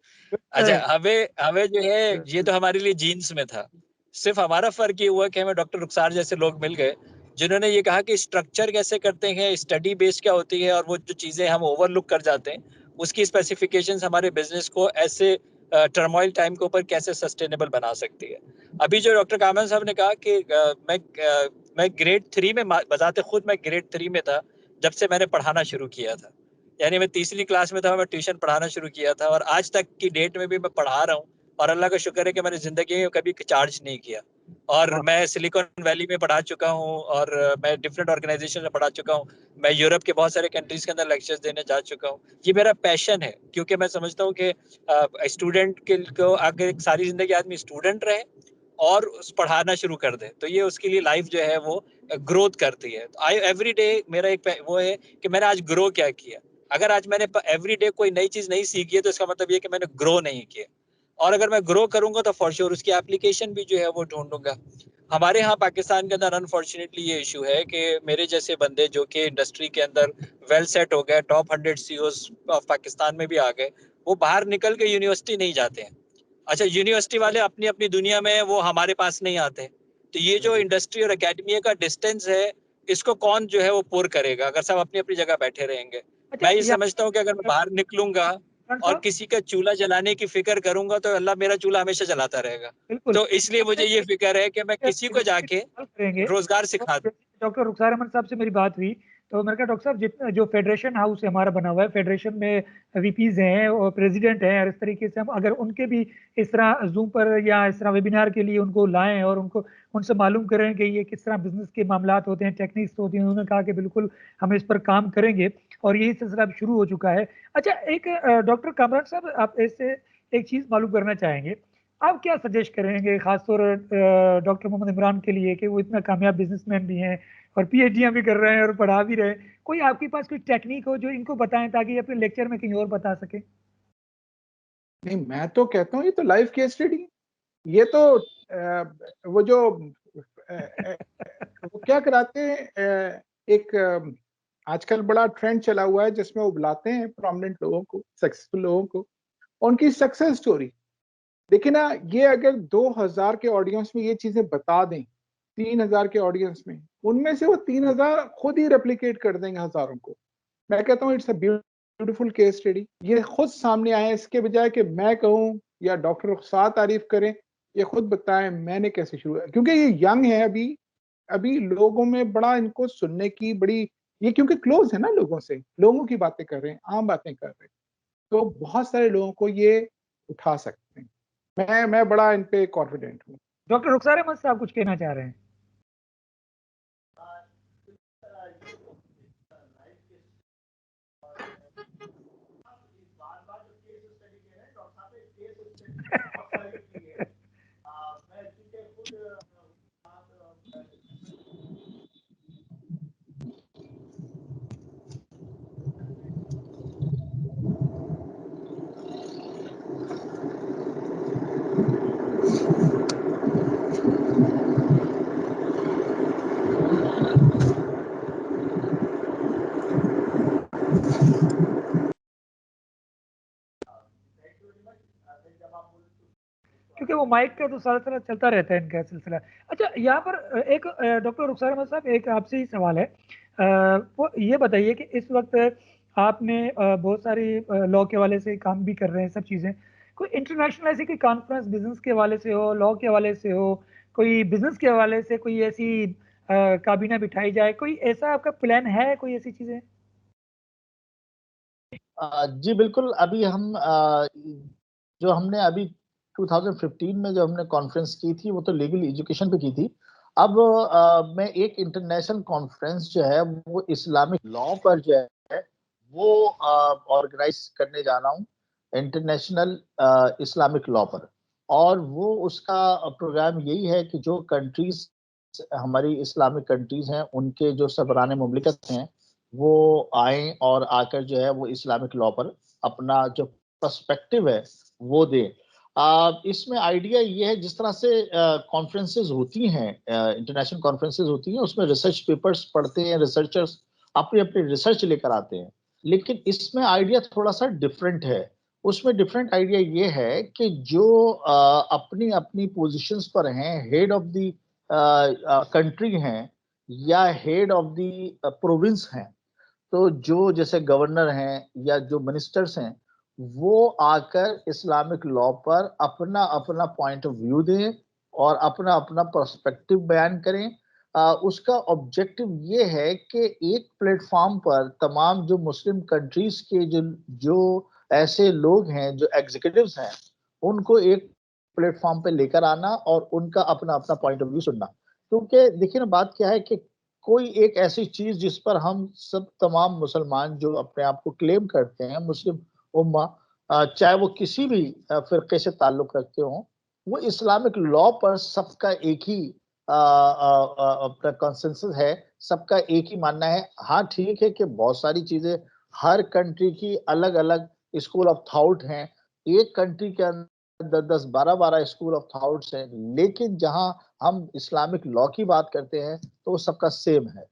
अच्छा, हमें हमें जो है ये तो हमारे लिए जीन्स में था। सिर्फ हमारा फर्क ये हुआ कि हमें डॉक्टर रुखसार जैसे लोग मिल गए जिन्होंने ये कहा कि स्ट्रक्चर कैसे करते हैं, स्टडी बेस्ड क्या होती है, और वो जो चीजें हम ओवरलुक कर जाते हैं उसकी स्पेसिफिकेशंस हमारे बिजनेस को ऐसे टर्मोइल टाइम के ऊपर कैसे सस्टेनेबल बना सकती है। अभी जो डॉक्टर कामरान साहब ने कहा कि मैं ग्रेड 3 में, बजाते खुद मैं ग्रेड 3 में था जब से मैंने पढ़ाना शुरू किया था। यानी मैं तीसरी क्लास में था, मैं ट्यूशन पढ़ाना शुरू किया था, और आज तक की डेट में भी मैं पढ़ा रहा हूँ। और अल्लाह का शुक्र है कि मैंने जिंदगी में कभी चार्ज नहीं किया। और मैं सिलिकॉन वैली में पढ़ा चुका हूँ, और मैं डिफरेंट ऑर्गेनाइजेशन में पढ़ा चुका हूँ। मैं यूरोप के बहुत सारे कंट्रीज के अंदर लेक्चर्स देने जा चुका हूँ। ये मेरा पैशन है, क्योंकि मैं समझता हूँ कि स्टूडेंट को अगर सारी जिंदगी आदमी स्टूडेंट रहे और पढ़ाना शुरू कर दे तो ये उसके लिए लाइफ जो है वो ग्रोथ करती है। आई एवरी डे मेरा एक वो है कि मैंने आज ग्रो क्या किया। अगर आज मैंने एवरी डे कोई नई चीज नहीं सीखी है तो इसका मतलब ये कि मैंने ग्रो नहीं किया, और अगर मैं ग्रो करूंगा तो फॉर श्योर उसकी एप्लीकेशन भी जो है वो ढूंढूंगा। हमारे यहाँ पाकिस्तान के अंदर अनफॉर्चुनेटली ये इशू है कि मेरे जैसे बंदे जो कि इंडस्ट्री के अंदर वेल सेट हो गए, टॉप 100 सीईओज ऑफ पाकिस्तान में भी आ गए, वो बाहर निकल के यूनिवर्सिटी नहीं जाते हैं। अच्छा, यूनिवर्सिटी वाले अपनी अपनी दुनिया में, वो हमारे पास नहीं आते। तो ये जो इंडस्ट्री और एकेडमी का डिस्टेंस है, इसको कौन जो है वो पूर करेगा अगर सब अपनी अपनी जगह बैठे रहेंगे। मैं ये समझता हूँ कि अगर मैं बाहर निकलूंगा और किसी का चूल्हा जलाने की फिक्र करूंगा तो अल्लाह मेरा चूल्हा हमेशा जलाता रहेगा। तो इसलिए मुझे ये फिक्र है कि मैं किसी को जाके रोजगार सिखा दूं। डॉक्टर रुखसार अहमद साहब से मेरी बात हुई तो मैंने कहा डॉक्टर साहब जितना जो फेडरेशन हाउस है हमारा बना हुआ है, फेडरेशन में वीपीज हैं और प्रेसिडेंट हैं, और इस तरीके से हम अगर उनके भी इस तरह जूम पर या इस तरह वेबिनार के लिए उनको लाएं और उनको उनसे मालूम करें कि ये किस तरह बिजनेस के मामलात होते हैं, टेक्निक्स होती हैं, उन्होंने कहा कि बिल्कुल हम इस पर काम करेंगे और यही सिलसिला अब शुरू हो चुका है। अच्छा, एक डॉक्टर कामरान साहब आप इससे एक चीज़ मालूम करना चाहेंगे, आप क्या सजेस्ट करेंगे खासतौर डॉक्टर मोहम्मद इमरान के लिए कि वो इतना कामयाब बिजनेसमैन भी हैं और पीएचडियां भी कर रहे हैं और पढ़ा भी रहे हैं, कोई आपके पास कोई टेक्निक हो जो इनको बताएं ताकि ये अपने लेक्चर में कहीं और बता सके? नहीं, मैं तो कहता हूँ ये तो लाइफ केस स्टडी। ये तो वो जो वो क्या कराते हैं, एक आजकल बड़ा ट्रेंड चला हुआ है जिसमें वो बुलाते हैं प्रोमिनेंट लोगों को, सक्सेसफुल लोगों को, उनकी सक्सेस स्टोरी। देखिए ना, ये अगर 2000 के ऑडियंस में ये चीजें बता दें, 3000 के ऑडियंस में, उनमें से वो 3000 खुद ही रेप्लिकेट कर देंगे हजारों को। मैं कहता हूँ it's a beautiful case study, ये खुद सामने आए, इसके बजाय कि मैं कहूँ या डॉक्टर रुखसार तारीफ करें, ये खुद बताएं मैंने कैसे शुरू किया। क्योंकि ये यंग है अभी, अभी लोगों में बड़ा इनको सुनने की बड़ी, ये क्योंकि क्लोज है ना लोगों से, लोगों की बातें कर रहे हैं, आम बातें कर रहे हैं, तो बहुत सारे लोगों को ये उठा सकते हैं। मैं बड़ा इन पे कॉन्फिडेंट हूँ। डॉक्टर रुखसार अहमद साहब कुछ कहना चाह रहे हैं? क्योंकि वो माइक का तो सारा चलता रहता है इनका सिलसिला। अच्छा, यहाँ पर एक डॉक्टर रुखसार अहमद साहब, एक आपसे ही सवाल है, वो ये बताइए कि इस वक्त आपने बहुत सारी लॉ के हवाले से काम भी कर रहे हैं, सब चीज़ें, कोई इंटरनेशनल ऐसी कोई कॉन्फ्रेंस बिजनेस के हवाले से हो, लॉ के हवाले से हो, कोई बिजनेस के हवाले से कोई ऐसी काबीना बिठाई जाए, कोई ऐसा आपका प्लान है, कोई ऐसी चीज़ें? जी बिल्कुल, अभी हम जो हमने अभी 2015 में जो हमने कॉन्फ्रेंस की थी वो तो लीगल एजुकेशन पे की थी। अब मैं एक इंटरनेशनल कॉन्फ्रेंस जो है वो इस्लामिक लॉ पर जो है वो ऑर्गेनाइज करने जा रहा हूँ, इंटरनेशनल इस्लामिक लॉ पर। और वो उसका प्रोग्राम यही है कि जो कंट्रीज हमारी इस्लामिक कंट्रीज हैं उनके जो सरबराह मुमलिकत हैं वो आए और आकर जो है वो इस्लामिक लॉ पर अपना जो पर्सपेक्टिव है वो दें। इसमें आइडिया ये है, जिस तरह से कॉन्फ्रेंसेज होती हैं, इंटरनेशनल कॉन्फ्रेंसेज होती हैं, उसमें रिसर्च पेपर्स पढ़ते हैं, रिसर्चर्स अपनी अपनी रिसर्च लेकर आते हैं, लेकिन इसमें आइडिया थोड़ा सा डिफरेंट है। उसमें डिफरेंट आइडिया ये है कि जो अपनी अपनी पोजीशंस पर हैं, हेड ऑफ द कंट्री हैं या हेड ऑफ द प्रोविंस हैं, तो जो जैसे गवर्नर हैं या जो मिनिस्टर्स हैं वो आकर इस्लामिक लॉ पर अपना अपना पॉइंट ऑफ व्यू दें और अपना अपना पर्सपेक्टिव बयान करें। उसका ऑब्जेक्टिव ये है कि एक प्लेटफॉर्म पर तमाम जो मुस्लिम कंट्रीज के जो जो ऐसे लोग हैं जो एग्जीक्यूटिव्स हैं उनको एक प्लेटफॉर्म पे लेकर आना और उनका अपना अपना पॉइंट ऑफ व्यू सुनना। क्योंकि देखिए ना, बात क्या है कि कोई एक ऐसी चीज जिस पर हम सब तमाम मुसलमान जो अपने आप को क्लेम करते हैं मुस्लिम उम्मा, चाहे वो किसी भी फिरके से ताल्लुक रखते हों, वो इस्लामिक लॉ पर सबका एक ही अपना कंसेंसस है, सबका एक ही मानना है। हाँ ठीक है कि बहुत सारी चीजें हर कंट्री की अलग अलग स्कूल ऑफ थॉट हैं, एक कंट्री के अंदर 10-12 स्कूल ऑफ थॉट्स हैं, लेकिन जहां हम इस्लामिक लॉ की बात करते हैं तो वो सबका सेम है।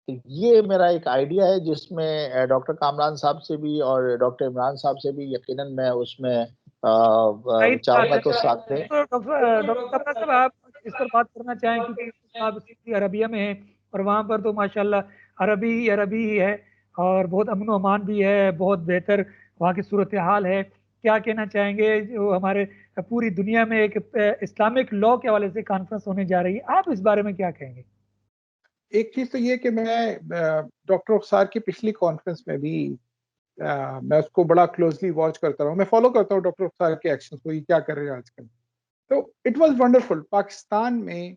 ये मेरा एक आइडिया है जिसमें डॉक्टर कामरान साहब से भी और डॉक्टर इमरान साहब से भी यकीनन मैं उसमें चाहूंगा तो साथ में। तो डॉक्टर कामरान साहब, आप इस पर बात करना चाहें, क्योंकि आप सऊदी अरबिया में हैं और वहाँ पर तो माशाल्लाह अरबी ही अरबी ही है और बहुत अमन व अमान भी है, बहुत बेहतर वहाँ की सूरत हाल है। क्या कहना चाहेंगे, जो हमारे पूरी दुनिया में एक इस्लामिक लॉ के हवाले से कॉन्फ्रेंस होने जा रही है, आप इस बारे में क्या कहेंगे? एक चीज तो ये कि मैं डॉक्टर रुखसार की पिछली कॉन्फ्रेंस में भी मैं उसको बड़ा क्लोजली वॉच करता रहा हूँ, मैं फॉलो करता हूँ डॉक्टर रुखसार के एक्शंस को, ये क्या कर रहे हैं आजकल। तो इट वाज वंडरफुल। पाकिस्तान में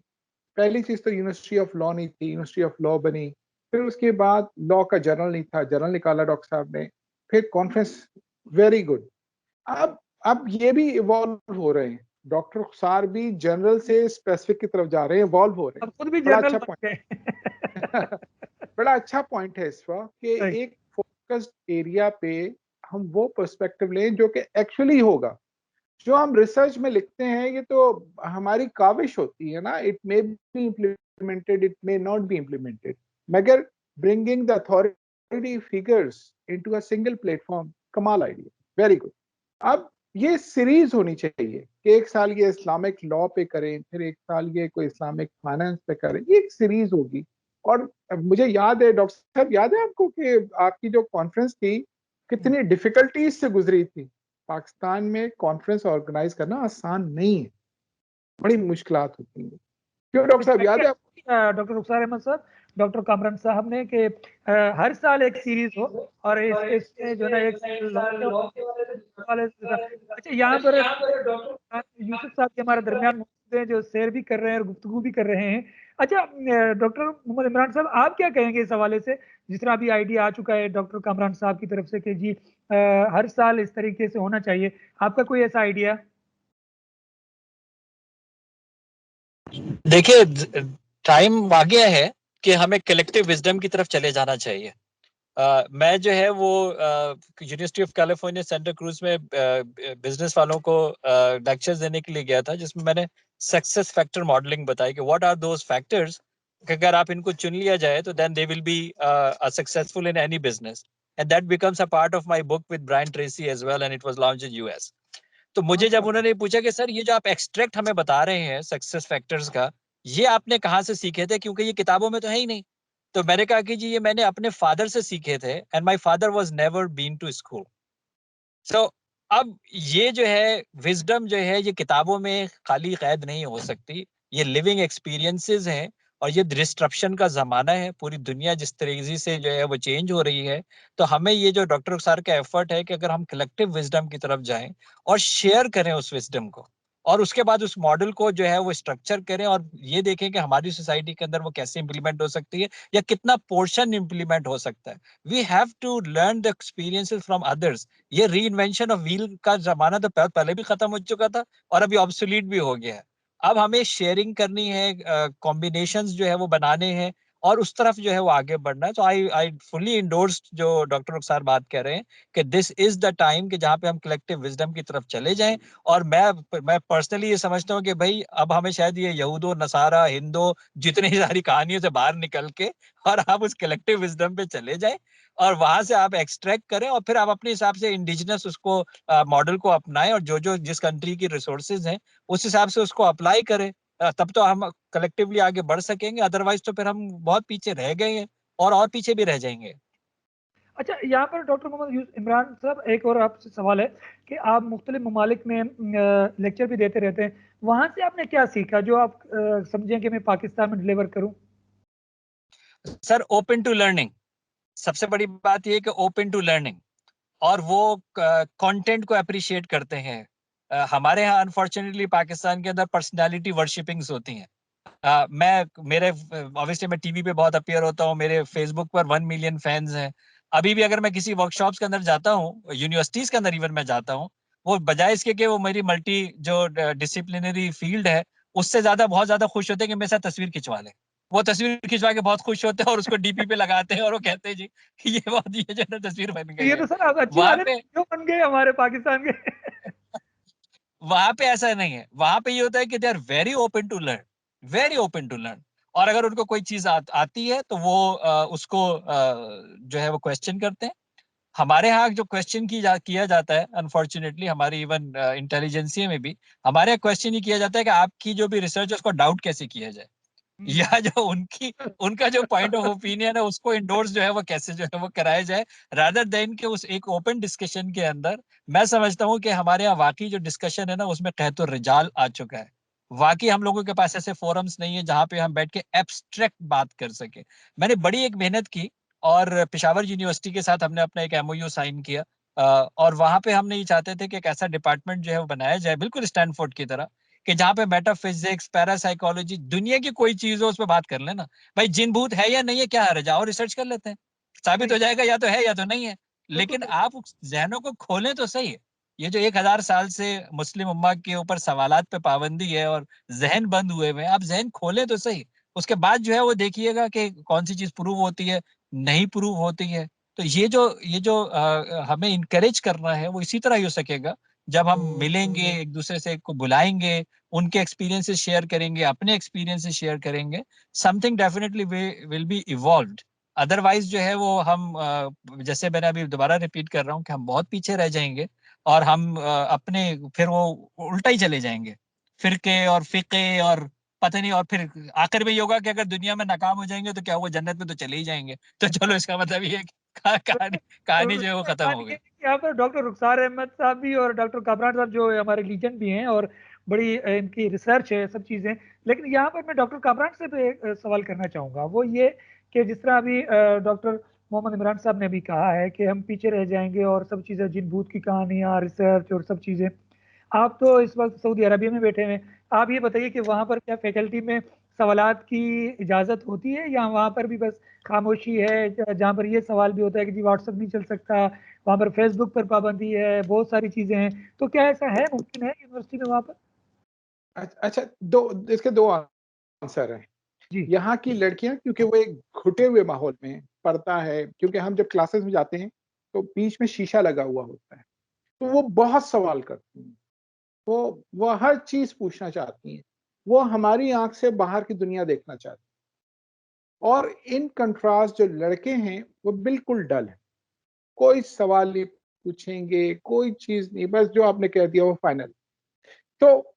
पहली चीज तो यूनिवर्सिटी ऑफ लॉ नहीं थी, यूनिवर्सिटी ऑफ लॉ बनी, फिर उसके बाद लॉ का जर्नल नहीं था, जर्नल निकाला डॉक्टर साहब ने, फिर कॉन्फ्रेंस, वेरी गुड। अब ये भी इवॉल्व हो रहे हैं, डॉक्टर रुखसार भी जनरल से स्पेसिफिक की तरफ जा रहे हैं, इवॉल्व हो रहे अब हैं। खुद भी बड़ा जनरल अच्छा बन पॉइंट गए। बड़ा अच्छा पॉइंट है इस वक्त कि Right. एक फोकस्ड एरिया पे हम वो पर्सपेक्टिव लें जो कि एक्चुअली होगा। जो हम रिसर्च में लिखते हैं ये तो हमारी काविश होती है ना, it may be implemented, it may not be implemented, मगर bringing the authority figures into a single platform, कमाल आइडिया, वेरी गुड। अब ये सीरीज होनी चाहिए कि एक साल ये इस्लामिक लॉ पे करें, फिर एक साल ये कोई इस्लामिक फाइनेंस पे करें, ये एक सीरीज होगी। और मुझे याद है डॉक्टर साहब, याद है आपको कि आपकी जो कॉन्फ्रेंस थी कितनी डिफिकल्टीज से गुजरी थी। पाकिस्तान में कॉन्फ्रेंस ऑर्गेनाइज करना आसान नहीं है, बड़ी मुश्किलात होती हैं। क्यों डॉक्टर साहब, याद है आपको? डॉक्टर रुखसार अहमद साहब, डॉक्टर कामरान साहब ने कि हर साल एक सीरीज हो और इसमें जो है अच्छा, यहाँ पर यूसुफ साहब के हमारे दरमियान मौजूद हैं जो शेयर भी कर रहे हैं और गुफ्तगू भी कर रहे हैं। अच्छा, डॉक्टर मोहम्मद इमरान साहब, आप क्या कहेंगे इस हवाले से, जिस तरह अभी आइडिया आ चुका है डॉक्टर कामरान साहब की तरफ से कि जी हर साल इस तरीके से होना चाहिए, आपका कोई ऐसा आइडिया? देखिए, टाइम आ गया है कि हमें कलेक्टिव विजडम की तरफ चले जाना चाहिए। मैं जो है वो university of California Santa cruise में बिजनेस वालों को लेक्चर्स देने के लिए गया था, जिसमें मैंने सक्सेस फैक्टर मॉडलिंग बताई कि व्हाट आर दोज फैक्टर्स कि अगर आप इनको चुन लिया जाए तो then they will be successful in any business, and that becomes a part of my book with Brian Tracy as well, and it was launched in US. तो मुझे जब उन्होंने पूछा कि सर ये जो आप एक्सट्रैक्ट हमें बता रहे हैं सक्सेस फैक्टर्स का, ये आपने कहाँ से सीखे थे, क्योंकि ये किताबों में तो है ही नहीं। तो मैंने कहा कि जी ये मैंने अपने फादर से सीखे थे, and my father was never been to school. So अब ये जो है विजडम जो है ये किताबों में खाली कैद नहीं हो सकती, ये लिविंग एक्सपीरियंसेस हैं, और ये डिस्ट्रप्शन का जमाना है, पूरी दुनिया जिस तरीके से जो है वो चेंज हो रही है। तो हमें ये जो डॉक्टर सर का एफर्ट है कि अगर हम कलेक्टिव विजडम की तरफ जाएं और शेयर करें उस विजडम को, और उसके बाद उस मॉडल को जो है वो स्ट्रक्चर करें और ये देखें कि हमारी सोसाइटी के अंदर वो कैसे इंप्लीमेंट हो सकती है या कितना पोर्शन इंप्लीमेंट हो सकता है। We have to learn the experiences from others. ये री इन्वेंशन ऑफ व्हील का जमाना तो पहले भी खत्म हो चुका था और अभी ऑब्सोलीट भी हो गया है। अब हमें शेयरिंग करनी है, कॉम्बिनेशंस जो है वो बनाने हैं और उस तरफ जो है वो आगे बढ़ना है। तो आई फुल्ली इंडोर्स जो डॉक्टर रुखसार बात कह रहे हैं कि दिस इज द टाइम कि जहां पे हम कलेक्टिव विजडम की तरफ चले जाएं। और मैं पर्सनली ये समझता हूँ कि भाई अब हमें शायद ये यहूदो नसारा हिंदू जितनी सारी कहानियों से बाहर निकल के और आप उस कलेक्टिव विजडम पे चले जाएं और वहां से आप एक्सट्रैक्ट करें और फिर आप अपने हिसाब से इंडिजिनस उसको मॉडल को अपनाएं और जो जो जिस कंट्री की रिसोर्सेज हैं उस हिसाब से उसको अप्लाई करें। तब तो हम कलेक्टिवली आगे बढ़ सकेंगे, अदरवाइज तो फिर हम बहुत पीछे रह गए हैं और पीछे भी रह जाएंगे। अच्छा, यहाँ पर डॉक्टर मोहम्मद इमरान साहब एक और आपसे सवाल है कि आप मुख्तलिफ ममालिक में लेक्चर भी देते रहते हैं, वहां से आपने क्या सीखा जो आप समझें कि मैं पाकिस्तान में डिलीवर करूं? सर, ओपन टू लर्निंग, सबसे बड़ी बात यह कि ओपन टू लर्निंग, और वो कंटेंट को अप्रिशिएट करते हैं। हमारे यहाँ अनफॉर्चुनेटली पाकिस्तान के अंदर पर्सनालिटी वर्शिपिंग्स होती हैं। मेरे ऑब्वियसली मैं टीवी पे बहुत अपीयर होता हूँ, मेरे फेसबुक पर 1 मिलियन फैंस हैं। अभी भी अगर मैं किसी वर्कशॉप्स के अंदर जाता हूँ, यूनिवर्सिटीज के अंदर इवन मैं जाता हूँ, वो बजाय इसके कि वो मेरी मल्टी जो डिसिप्लिनरी फील्ड है उससे ज्यादा बहुत ज्यादा खुश होते हैं कि मेरे साथ तस्वीर खिंचवा लें। वो तस्वीर खिंचवा के बहुत खुश होते हैं और उसको डीपी पे लगाते हैं और वो कहते हैं जी ये बहुत ये जो है तस्वीर बन गई ये है। तो सर आप अच्छी वहां बात है, पे क्यों बन गए हमारे पाकिस्तान के? वहां पे ऐसा नहीं है, वहां पे ये होता है कि they are very open to learn, very open to learn. और अगर उनको कोई चीज आती है तो वो उसको जो है वो क्वेश्चन करते हैं। हमारे यहाँ जो क्वेश्चन किया जाता है, अनफॉर्चुनेटली हमारी इवन इंटेलिजेंसिया में भी हमारे यहाँ क्वेश्चन ये किया जाता है कि आपकी जो भी रिसर्च है उसको डाउट कैसे किया जाए, या जो उनका जो पॉइंट ऑफ ओपिनियन है उसको इंडोर्स जो है वो कैसे जो है वो कराया जाए, रादर देन के उस एक ओपन डिस्कशन के अंदर। मैं समझता हूँ कि हमारे यहाँ वाकई जो डिस्कशन है ना उसमें कहतो रिजाल आ चुका है। वाकई हम लोगों के पास ऐसे फोरम्स नहीं है जहां पे हम बैठ के एब्स्ट्रैक्ट बात कर सके। मैंने बड़ी एक मेहनत की और पेशावर यूनिवर्सिटी के साथ हमने अपना एक एमओयू साइन किया, और वहां पे हमने ये चाहते थे कि एक ऐसा डिपार्टमेंट जो है वो बनाया जाए बिल्कुल स्टैनफोर्ड की तरह, कि जहाँ पे मेटाफिजिक्स पैरासाइकोलॉजी दुनिया की कोई चीज हो उस पर बात कर लेना। भाई जिन भूत है या नहीं है क्या है, जाओ रिसर्च कर लेते हैं, साबित हो जाएगा या तो है या तो नहीं है। लेकिन आप जहनों को खोलें तो सही है। ये जो 1000 साल से मुस्लिम उम्मा के ऊपर सवालात पे पाबंदी है और जहन बंद हुए हुए हैं, आप जहन खोलें तो सही। उसके बाद जो है वो देखिएगा कि कौन सी चीज प्रूव होती है, नहीं प्रूव होती है। तो ये जो हमें इनकरेज करना है वो इसी तरह ही हो सकेगा जब हम मिलेंगे, एक दूसरे से को बुलाएंगे, उनके एक्सपीरियंसेस शेयर करेंगे, अपने एक्सपीरियंसेस शेयर करेंगे, something definitely will be evolved. Otherwise जो है वो हम जैसे मैंने अभी दोबारा रिपीट कर रहा हूँ कि हम बहुत पीछे रह जाएंगे और हम अपने फिर वो उल्टा ही चले जाएंगे, फिरके और फिके और पता नहीं, और फिर आखिर में ये होगा कि अगर दुनिया में नाकाम हो जाएंगे तो क्या वो जन्नत में तो चले ही जाएंगे। तो चलो इसका मतलब ये है कि कहानी जो है वो खत्म हो गई। यहाँ पर डॉक्टर रुखसार अहमद साहब भी और डॉक्टर कामरान साहब जो हमारे लीजेंड भी हैं और बड़ी इनकी रिसर्च है सब चीज़ें। लेकिन यहाँ पर मैं डॉक्टर कामरान से भी एक सवाल करना चाहूँगा, वो ये कि जिस तरह अभी डॉक्टर मोहम्मद इमरान साहब ने भी कहा है कि हम पीछे रह जाएंगे और सब चीज़ें, जिन भूत की कहानियाँ, रिसर्च और सब चीज़ें। आप तो इस वक्त सऊदी अरबिया में बैठे हैं, आप ये बताइए कि वहाँ पर क्या फैकल्टी में सवालात की इजाज़त होती है या वहाँ पर भी बस खामोशी है, जहाँ पर ये सवाल भी होता है कि जी व्हाट्सएप नहीं चल सकता, वहाँ पर फेसबुक पर पाबंदी है, बहुत सारी चीज़ें हैं, तो क्या ऐसा है, मुमकिन है यूनिवर्सिटी में वहाँ पर? अच्छा, इसके दो आंसर हैं। जी। यहाँ की लड़कियां, क्योंकि वो एक घुटे हुए माहौल में पढ़ता है, क्योंकि हम जब क्लासेस में जाते हैं तो बीच में शीशा लगा हुआ होता है, तो वो बहुत सवाल करती हैं, वो हर चीज पूछना चाहती हैं, वो हमारी आंख से बाहर की दुनिया देखना चाहती हैं। और इन कंट्रास्ट जो लड़के हैं वो बिल्कुल डल है, कोई सवाल नहीं पूछेंगे, कोई चीज नहीं, बस जो आपने कह दिया वो फाइनल। तो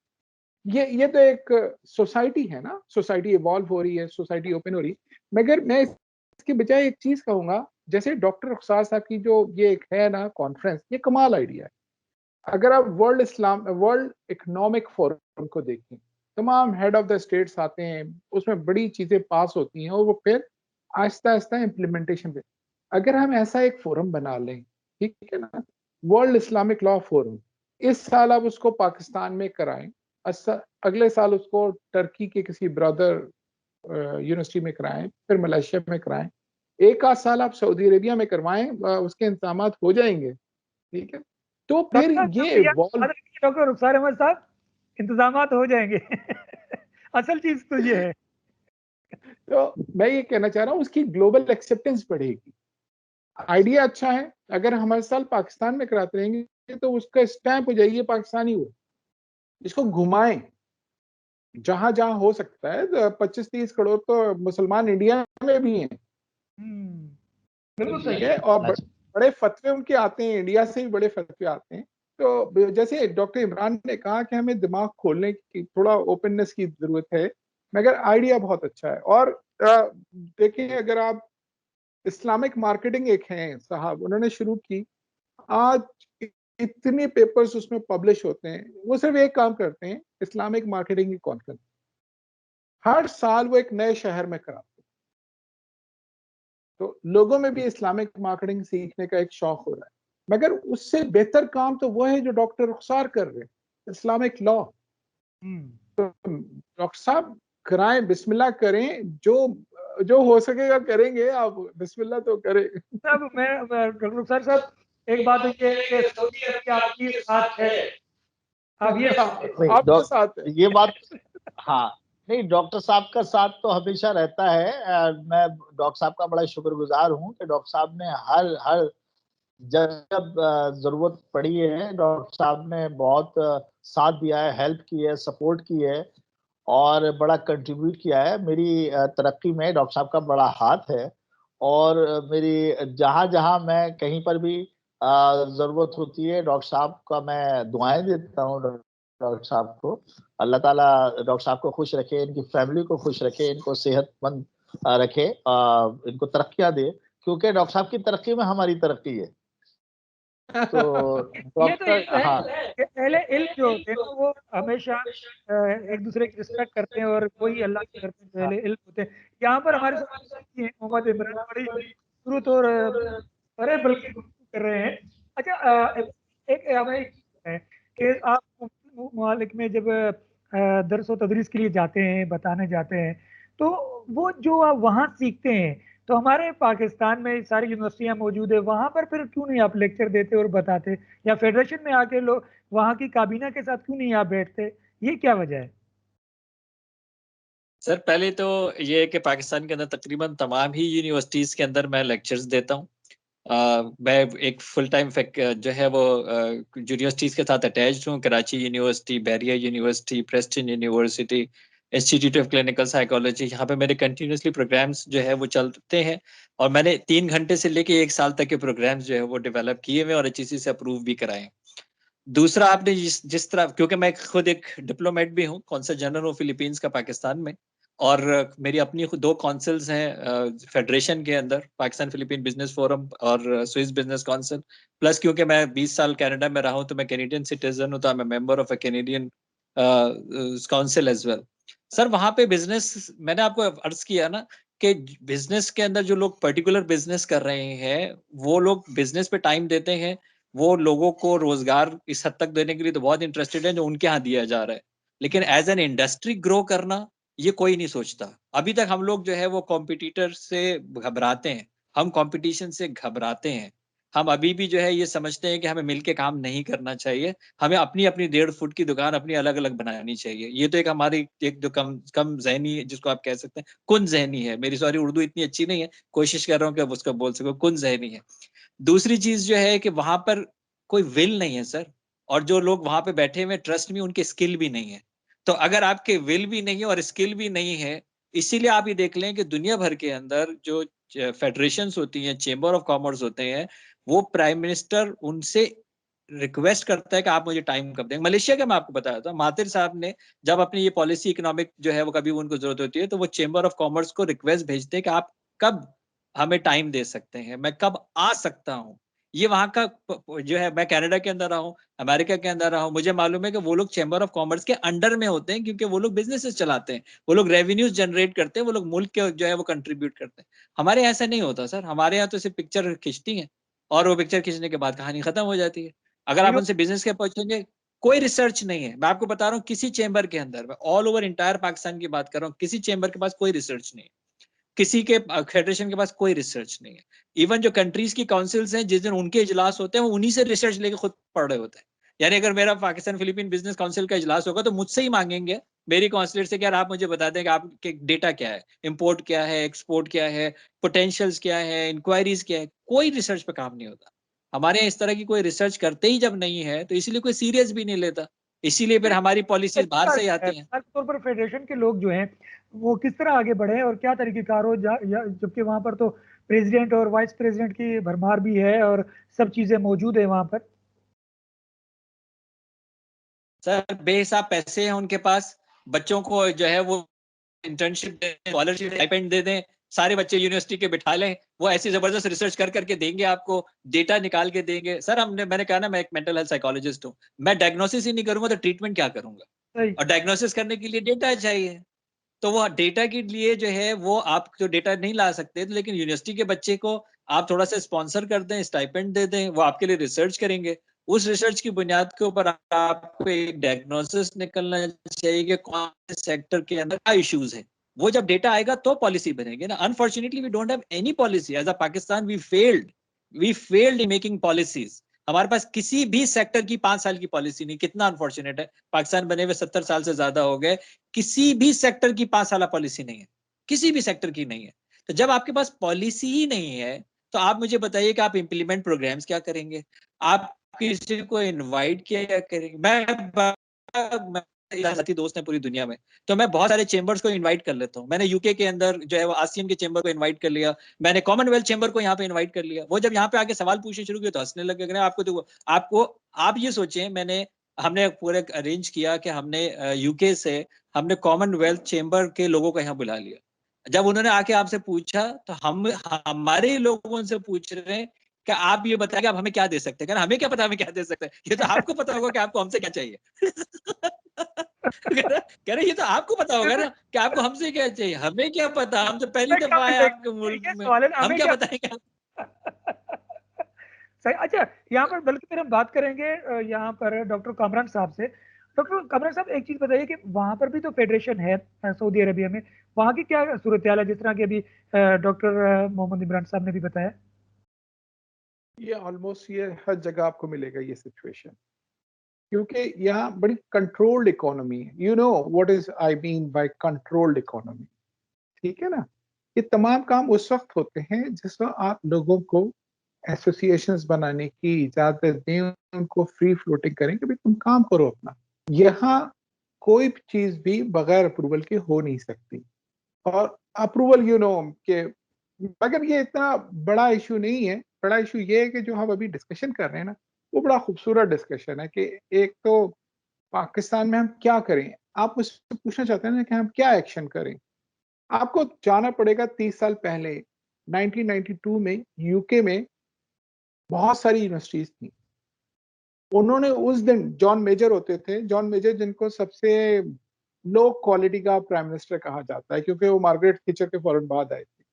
ये तो एक सोसाइटी है ना, सोसाइटी इवॉल्व हो रही है, सोसाइटी ओपन हो रही है। मगर मैं इसके बजाय एक चीज कहूंगा, जैसे डॉक्टर रुखसार साहब की जो ये एक है ना कॉन्फ्रेंस, ये कमाल आइडिया है। अगर आप वर्ल्ड इकोनॉमिक फोरम को देखें, तमाम हेड ऑफ द स्टेट्स आते हैं, उसमें बड़ी चीजें पास होती हैं और वो फिर आहिस्ता आहिस्ता इम्प्लीमेंटेशन पे। अगर हम ऐसा एक फोरम बना लें, ठीक है ना, वर्ल्ड इस्लामिक लॉ फोरम, इस साल आप उसको पाकिस्तान में कराएं, अगले साल उसको टर्की के किसी ब्रदर यूनिवर्सिटी में कराएं, फिर मलेशिया में कराएं, एक आध साल आप सऊदी अरेबिया में करवाएं, उसके इंतजाम हो जाएंगे, ठीक है। तो फिर ये डॉक्टर रुखसार अहमद साहब, इंतजाम हो जाएंगे असल चीज तो ये है। तो मैं ये कहना चाह रहा हूँ, उसकी ग्लोबल एक्सेप्टेंस बढ़ेगी। आइडिया अच्छा है, अगर हम हर साल पाकिस्तान में कराते रहेंगे तो उसका स्टैंप हो जाएगी पाकिस्तानी हो। इसको घुमाएं जहां जहां हो सकता है, 25-30 करोड़ तो मुसलमान इंडिया में भी हैं, बिल्कुल सही है, और बड़े फतवे उनके आते हैं, इंडिया से भी बड़े फतवे आते हैं। तो जैसे डॉक्टर इमरान ने कहा कि हमें दिमाग खोलने की, थोड़ा ओपननेस की जरूरत है, मगर आइडिया बहुत अच्छा है। और देखिए, अगर आप इस्लामिक मार्केटिंग एक है साहब, उन्होंने शुरू की, आज इतने पेपर्स उसमें पब्लिश होते हैं, वो सिर्फ एक काम करते हैं, इस्लामिक मार्केटिंग की कॉन्फ्रेंस, हर साल वो एक नए शहर में कराते हैं। तो लोगों में भी इस्लामिक मार्केटिंग सीखने का एक शौक हो रहा है, मगर उससे बेहतर काम तो वो है जो डॉक्टर रुखसार कर रहे हैं, इस्लामिक लॉ। तो डॉक्टर साहब कराएं, बिस्मिल्लाह करें, जो हो सकेगा करेंगे, आप बिस्मिल्लाह तो करें। साहब, मैं डॉक्टर रुखसार साहब, एक बात है सऊदी अरबिया आपके साथ है, आप ये आपके साथ है ये बात। हाँ, नहीं, डॉक्टर साहब का साथ तो हमेशा रहता है। मैं डॉक्टर साहब का बड़ा शुक्रगुजार हूँ कि डॉक्टर साहब ने हर जब जरूरत पड़ी है, डॉक्टर साहब ने बहुत साथ दिया है, हेल्प की है, सपोर्ट की है और बड़ा कंट्रीब्यूट किया है। मेरी तरक्की में डॉक्टर साहब का बड़ा हाथ है और मेरी जहां जहां मैं कहीं पर भी जरूरत होती है, डॉक्टर साहब का मैं दुआएं देता हूँ। डॉक्टर साहब को अल्लाह ताला डॉक्टर साहब को खुश रखे, इनकी फैमिली को खुश रखे, इनको सेहतमंद रखे, इनको तरक्कियां दे, क्योंकि डॉक्टर साहब की तरक्की में हमारी तरक्की है। तो डॉक्टर, हाँ, पहले इल्म जो होते हैं वो हमेशा एक दूसरे की रिस्पेक्ट करते हैं और वही अल्लाह के करते हैं, पहले इल्म होते हैं। यहाँ पर हमारे साथ मोहम्मद इमरान बड़ी शुरू और अरे बल्कि कर रहे हैं। अच्छा, एक हमें है कि आप मालिक में जब दरस व तदरीस के लिए जाते हैं, बताने जाते हैं, तो वो जो आप वहाँ सीखते हैं, तो हमारे पाकिस्तान में सारी यूनिवर्सिटियां मौजूद है, वहां पर फिर क्यों नहीं आप लेक्चर देते और बताते, या फेडरेशन में आके लोग वहां की काबीना के साथ क्यों नहीं आप बैठते, ये क्या वजह है? सर, पहले तो ये है कि पाकिस्तान के अंदर तकरीबन तमाम ही यूनिवर्सिटीज के अंदर मैं लेक्चर्स देता हूँ। मैं एक फुल टाइम जो है वो यूनिवर्सिटीज के साथ अटैच्ड हूँ। Karachi university, Bahria university, Preston university, institute of clinical psychology, यहाँ पे मेरे कंटिन्यूसली प्रोग्राम्स जो है वो चलते हैं और मैंने 3 घंटे से लेके 1 साल तक के प्रोग्राम्स जो है वो डेवलप किए हुए और HEC से अप्रूव भी कराए। दूसरा, आपने जिस तरह, क्योंकि मैं खुद एक डिप्लोमेट भी हूँ, कौंसल जनरल हूँ फिलीपींस का पाकिस्तान में, और मेरी अपनी 2 काउंसिल्स हैं फेडरेशन के अंदर, पाकिस्तान फिलीपीन बिजनेस फोरम और स्विस बिजनेस काउंसिल, प्लस क्योंकि मैं 20 साल कनाडा में रहा हूँ तो मैं कैनेडियन सिटीजन हूँ, तो मैं member of a Canadian council as well. Sir वहाँ पे बिजनेस, मैंने आपको अर्ज किया ना कि बिजनेस के अंदर जो लोग पर्टिकुलर बिजनेस कर रहे हैं वो लोग बिजनेस पे टाइम देते हैं, वो लोगों को रोजगार इस हद तक देने के लिए तो बहुत इंटरेस्टेड है जो उनके यहाँ दिया जा रहा है, लेकिन एज एन इंडस्ट्री ग्रो करना ये कोई नहीं सोचता। अभी तक हम लोग जो है वो कॉम्पिटिटर से घबराते हैं, हम कंपटीशन से घबराते हैं। हम अभी भी जो है ये समझते हैं कि हमें मिलके काम नहीं करना चाहिए, हमें अपनी अपनी 1.5 फुट की दुकान अपनी अलग अलग बनानी चाहिए। ये तो एक हमारी एक जो कम ज़हनी है, जिसको आप कह सकते हैं कुन ज़हनी है। मेरी सॉरी उर्दू इतनी अच्छी नहीं है, कोशिश कर रहा हूँ कि आप उसको बोल सको, कुन ज़हनी है। दूसरी चीज जो है कि वहां पर कोई विल नहीं है सर, और जो लोग वहां पे बैठे हुए ट्रस्ट में उनके स्किल भी नहीं है। तो अगर आपके विल भी नहीं है और स्किल भी नहीं है, इसीलिए आप ये देख लें कि दुनिया भर के अंदर जो फेडरेशंस होती हैं, चेंबर ऑफ कॉमर्स होते हैं, वो प्राइम मिनिस्टर उनसे रिक्वेस्ट करता है कि आप मुझे टाइम कब देंगे। मलेशिया का मैं आपको बताया था, महातिर साहब ने जब अपनी ये पॉलिसी इकोनॉमिक जो है वो कभी उनको जरूरत होती है तो वो चेंबर ऑफ कॉमर्स को रिक्वेस्ट भेजते हैं कि आप कब हमें टाइम दे सकते हैं, मैं कब आ सकता हूँ। ये वहां का जो है, मैं कनाडा के अंदर रहा हूँ, अमेरिका के अंदर रहा हूँ, मुझे मालूम है कि वो लोग चैम्बर ऑफ कॉमर्स के अंडर में होते हैं, क्योंकि वो लोग बिजनेसेस चलाते हैं, वो लोग रेवेन्यूज जनरेट करते हैं, वो लोग मुल्क के जो है वो कंट्रीब्यूट करते हैं। हमारे यहाँ ऐसा नहीं होता सर, हमारे यहाँ तो सिर्फ पिक्चर खींचती है और वो पिक्चर खींचने के बाद कहानी खत्म हो जाती है। अगर आप उनसे बिजनेस के पूछेंगे, कोई रिसर्च नहीं है। मैं आपको बता रहा हूँ किसी चेंबर के अंदर, मैं ऑल ओवर इंटायर पाकिस्तान की बात कर रहा हूँ, किसी चेंबर के पास कोई रिसर्च नहीं है, किसी के फेडरेशन के पास कोई रिसर्च नहीं है। इवन जो कंट्रीज की काउंसिल्स हैं, जिस दिन उनके इजलास होते हैं वो उन्हीं से रिसर्च लेके खुद पढ़ रहे होते हैं। यानी अगर मेरा पाकिस्तान फिलीपीन बिजनेस काउंसिल का इजलास होगा तो मुझसे ही मांगेंगे, मेरी काउंसिलर से, कि यार आप मुझे बता दें कि आपके डेटा क्या है, इंपोर्ट क्या है, एक्सपोर्ट क्या है, पोटेंशियल्स क्या है, इंक्वायरीज क्या है। कोई रिसर्च पे काम नहीं होता हमारे यहाँ। इस तरह की कोई रिसर्च करते ही जब नहीं है तो इसलिए कोई सीरियस भी नहीं लेता, इसीलिए फिर हमारी पॉलिसीज बाहर से ही आती हैं। तौर पर फेडरेशन के लोग जो हैं वो किस तरह आगे बढ़े हैं और क्या तरीकेकार हो, जबकि वहां पर तो प्रेसिडेंट और वाइस प्रेसिडेंट की भरमार भी है और सब चीजें मौजूद है वहां पर। सर बेहिसाब पैसे हैं उनके पास, बच्चों को जो है वो इंटर्नशिप दे दें, स्कॉलरशिप स्टाइपेंड दे दें, सारे बच्चे यूनिवर्सिटी के बिठा लें, वो ऐसी जबरदस्त रिसर्च कर करके देंगे आपको, डेटा निकाल के देंगे। सर मैंने कहा ना, मैं एक मेंटल हेल्थ साइकोलॉजिस्ट हूँ, मैं डायग्नोसिस ही नहीं करूंगा तो ट्रीटमेंट क्या करूंगा? सही। और डायग्नोसिस करने के लिए डेटा चाहिए, तो वो डेटा के लिए जो है वो आप जो डेटा नहीं ला सकते, लेकिन यूनिवर्सिटी के बच्चे को आप थोड़ा सा स्पॉन्सर कर दें, स्टाइपेंड दे दें, वो आपके लिए रिसर्च करेंगे। उस रिसर्च की बुनियाद के ऊपर आपको एक डायग्नोसिस निकलना चाहिए कि कौन से सेक्टर के अंदर क्या इश्यूज है। वो जब डेटा आएगा तो पॉलिसी बनेगी ना। Unfortunately we don't have any policy as a Pakistan. We failed in making policies. हमारे पास किसी भी सेक्टर की 5 साल की पॉलिसी नहीं। कितना अनफॉर्चुनेट है, पाकिस्तान बने हुए 70 साल से ज्यादा हो गए, किसी भी सेक्टर की 5 साल पॉलिसी नहीं है, किसी भी सेक्टर की नहीं है। तो जब आपके पास पॉलिसी ही नहीं है तो आप मुझे बताइए कि आप इंप्लीमेंट प्रोग्राम्स क्या करेंगे, आप किसी को इनवाइट क्या करेंगे? मैं साथी दोस्त हैं पूरी दुनिया में, तो मैं बहुत सारे चेंबर्स को इनवाइट कर लेता हूँ। मैंने यूके के अंदर जो है वो आसियन के चेंबर को इनवाइट कर लिया, मैंने कॉमनवेल्थ चेंबर को यहाँ पे इनवाइट कर लिया। वो जब यहाँ पे आके सवाल पूछने शुरू किए तो हंसने लगे। आपको तो आपको आप ये सोचें, हमने पूरे अरेंज किया कि हमने यूके से हमने कॉमनवेल्थ चेंबर के लोगों को यहाँ बुला लिया। जब उन्होंने आके आपसे पूछा तो हम हमारे लोगों से पूछ रहे हैं कि आप ये बताएं कि आप हमें क्या दे सकते हैं। कहना हमें क्या पता हमें क्या दे सकते हैं, ये तो आपको पता होगा कि आपको हमसे क्या चाहिए। कह रहे ये तो आपको पता होगा ना कि आपको हमसे क्या चाहिए, हमें क्या पता, हम तो पहली दफा आए आपके मुल्क में, हम क्या बताएंगे। सही। अच्छा, यहाँ पर बल्कि फिर हम बात करेंगे यहाँ पर डॉक्टर कामरान साहब से। डॉक्टर कामरान साहब, एक चीज बताइए कि वहां पर भी तो फेडरेशन है सऊदी अरेबिया में, वहां की क्या सूरत हाल है, जिस तरह की अभी डॉक्टर मोहम्मद इमरान साहब ने भी बताया? ये ऑलमोस्ट ये हर जगह आपको मिलेगा ये सिचुएशन, क्योंकि यहाँ बड़ी कंट्रोल्ड इकोनॉमी है। You know what is I mean by controlled economy, ठीक है ना? ये तमाम काम उस वक्त होते हैं जिस वक्त आप लोगों को एसोसिएशंस बनाने की इजाजत दें, उनको फ्री फ्लोटिंग करें कि भाई तुम काम करो अपना। यहाँ कोई चीज भी बगैर अप्रूवल के हो नहीं सकती। और अप्रूवल के, मगर ये इतना बड़ा इशू नहीं है। बड़ा इशू ये है कि जो हम अभी डिस्कशन कर रहे हैं ना, वो बड़ा खूबसूरत डिस्कशन है कि एक तो पाकिस्तान में हम क्या करें। आप मुझसे पूछना चाहते हैं ना कि हम क्या एक्शन करें। आपको जाना पड़ेगा 30 साल पहले, 1992 में यूके में बहुत सारी यूनिवर्सिटीज थी। उन्होंने उस दिन, जॉन मेजर होते थे, जॉन मेजर जिनको सबसे लो क्वालिटी का प्राइम मिनिस्टर कहा जाता है क्योंकि वो मार्गरेट थैचर के फौरन बाद आए थे।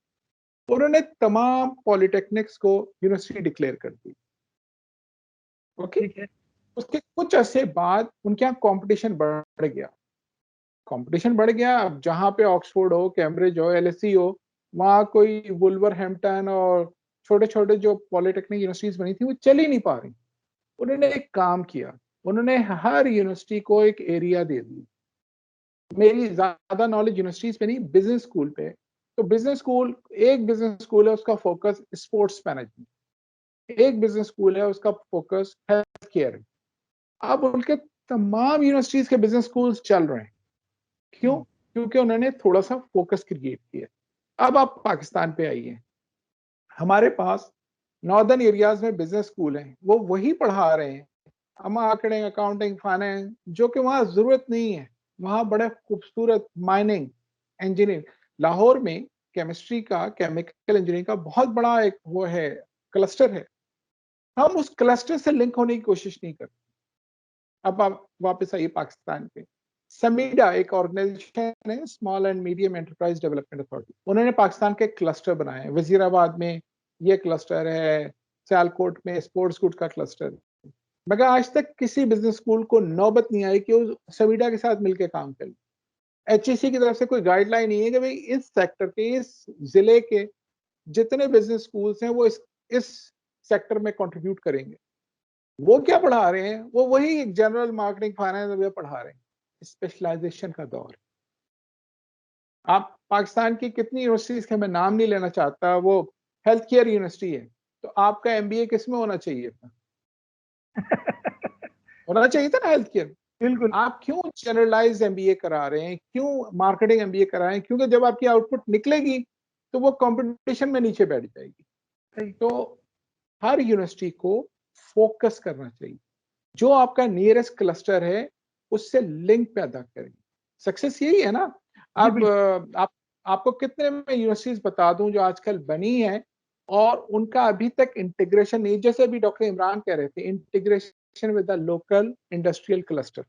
उन्होंने तमाम पॉलिटेक्निक्स को यूनिवर्सिटी डिक्लेयर कर दी। ओके, ठीक है। उसके कुछ अरसे बाद उनके यहाँ कंपटीशन बढ़ गया। कंपटीशन बढ़ गया। अब जहाँ पे ऑक्सफोर्ड हो, कैम्ब्रिज हो, एलएसई हो, वहाँ कोई वुल्वरहैम्पटन और छोटे छोटे जो पॉलिटेक्निक यूनिवर्सिटीज बनी थी वो चल ही नहीं पा रही। उन्होंने एक काम किया, उन्होंने हर यूनिवर्सिटी को एक एरिया दे दी। मेरी ज्यादा नॉलेज यूनिवर्सिटीज पे नहीं, बिजनेस स्कूल पे। तो बिजनेस स्कूल, एक बिजनेस स्कूल है उसका फोकस स्पोर्ट्स मैनेजमेंट, एक बिजनेस स्कूल है उसका फोकस हेल्थ केयर है। अब उनके तमाम यूनिवर्सिटीज के बिजनेस स्कूल चल रहे हैं। क्यों? क्योंकि उन्होंने थोड़ा सा फोकस क्रिएट किया। अब आप पाकिस्तान पे आइए, हमारे पास नॉर्दर्न एरियाज में बिजनेस स्कूल हैं, वो वही पढ़ा रहे हैं मार्केटिंग, अकाउंटिंग, फाइनेंस, जो कि वहां जरूरत नहीं है। वहां बड़े खूबसूरत माइनिंग, इंजीनियरिंग, लाहौर में केमिस्ट्री का, केमिकल इंजीनियरिंग का बहुत बड़ा एक वो है, क्लस्टर है। हम उस क्लस्टर से लिंक होने की कोशिश नहीं करते। अब आप वापस आइए पाकिस्तान पे, समीडा एक ऑर्गेनाइजेशन है, small and medium enterprise development authority. उन्होंने पाकिस्तान के क्लस्टर बनाए हैं। वजीराबाद में ये क्लस्टर है, सियालकोट में स्पोर्ट्स गुड का क्लस्टर है। मगर आज तक किसी बिजनेस स्कूल को नौबत नहीं आई कि वो समीडा के साथ मिलकर काम करे। एचईसी की तरफ से कोई गाइडलाइन नहीं है कि भाई इस सेक्टर के, इस जिले के जितने बिजनेस स्कूल्स हैं वो इस सेक्टर में कंट्रीब्यूट करेंगे। वो क्या पढ़ा रहे हैं? वो वही जनरल मार्केटिंग, फाइनेंस पढ़ा रहे हैं। स्पेशलाइजेशन का दौर। आप पाकिस्तान की कितनी यूनिवर्सिटीज के, मैं नाम नहीं लेना चाहता, वो हेल्थ केयर यूनिवर्सिटी है, तो आपका एमबीए किस में होना चाहिए था? होना चाहिए था ना हेल्थ केयर। बिल्कुल। आप क्यों जनरलाइज एमबीए करा रहे हैं? क्यों मार्केटिंग एमबीए करा रहे हैं? क्योंकि जब आपकी आउटपुट निकलेगी तो वो कंपटीशन में नीचे बैठ जाएगी। सही। तो हर यूनिवर्सिटी को फोकस करना चाहिए, जो आपका नियरेस्ट क्लस्टर है उससे लिंक पैदा करें। सक्सेस यही है ना। जी अब बिल्कुल। आपको कितने में यूनिवर्सिटीज बता दूं जो आजकल बनी है और उनका अभी तक इंटीग्रेशन नहीं, जैसे अभी डॉक्टर इमरान कह रहे थे, integration with the local industrial cluster.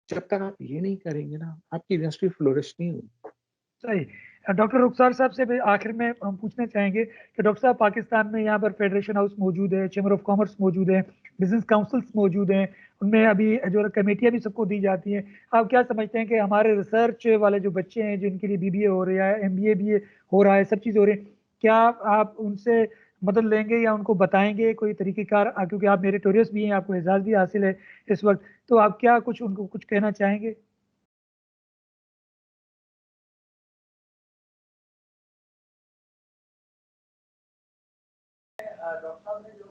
जब तक आप ये नहीं करेंगे ना, आपकी यूनिवर्सिटी फ्लोरिश नहीं होगी। सही। डॉक्टर रुखसार साहब से भी आखिर में हम पूछना चाहेंगे कि डॉक्टर साहब, पाकिस्तान में यहाँ पर फेडरेशन हाउस मौजूद है, चैम्बर ऑफ कॉमर्स मौजूद है, बिजनेस काउंसिल्स मौजूद हैं, उनमें अभी जो कमेटियाँ भी सबको दी जाती हैं। आप क्या समझते हैं कि हमारे रिसर्च वाले जो बच्चे हैं जिनके लिए बीबीए हो रहा है, एमबीए भी हो रहा है, सब चीज़ हो रही है, क्या आप उनसे मदद लेंगे या उनको बताएंगे कोई तरीक़ेकार? क्योंकि आप मेरिटोरियस भी हैं, आपको एजाज़ भी हासिल है इस वक्त, तो आप क्या कुछ उनको कुछ कहना चाहेंगे? डॉक्टर साहब ने जो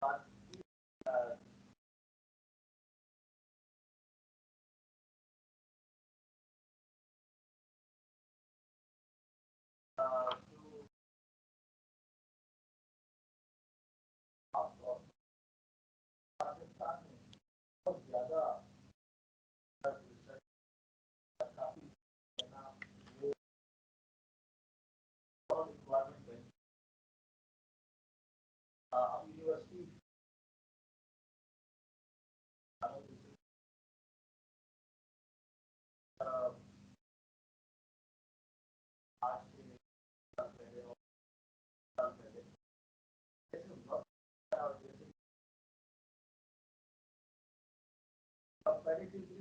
बात की, पाकिस्तान में बहुत ज़्यादा काफ़ी यूनिवर्सिटी आज से साल पहले और साल पहले जैसे वक्त और जैसे कंपैरेटिवली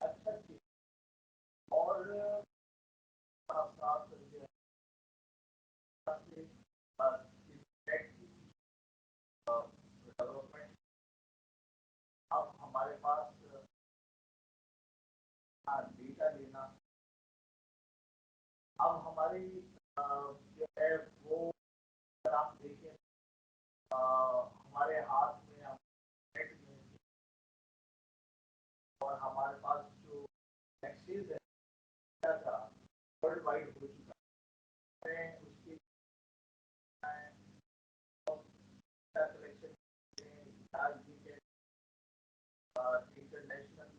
अच्छा थी और साफ साफ करके डेवलपमेंट अब हमारे पास डेटा लेना, अब हमारी जो है वो, अगर आप देखें हमारे हाथ में और हमारे पास जो एक्सेस है था वर्ल्ड वाइड हो चुका है, उसकी कलेक्शन इंटरनेशनल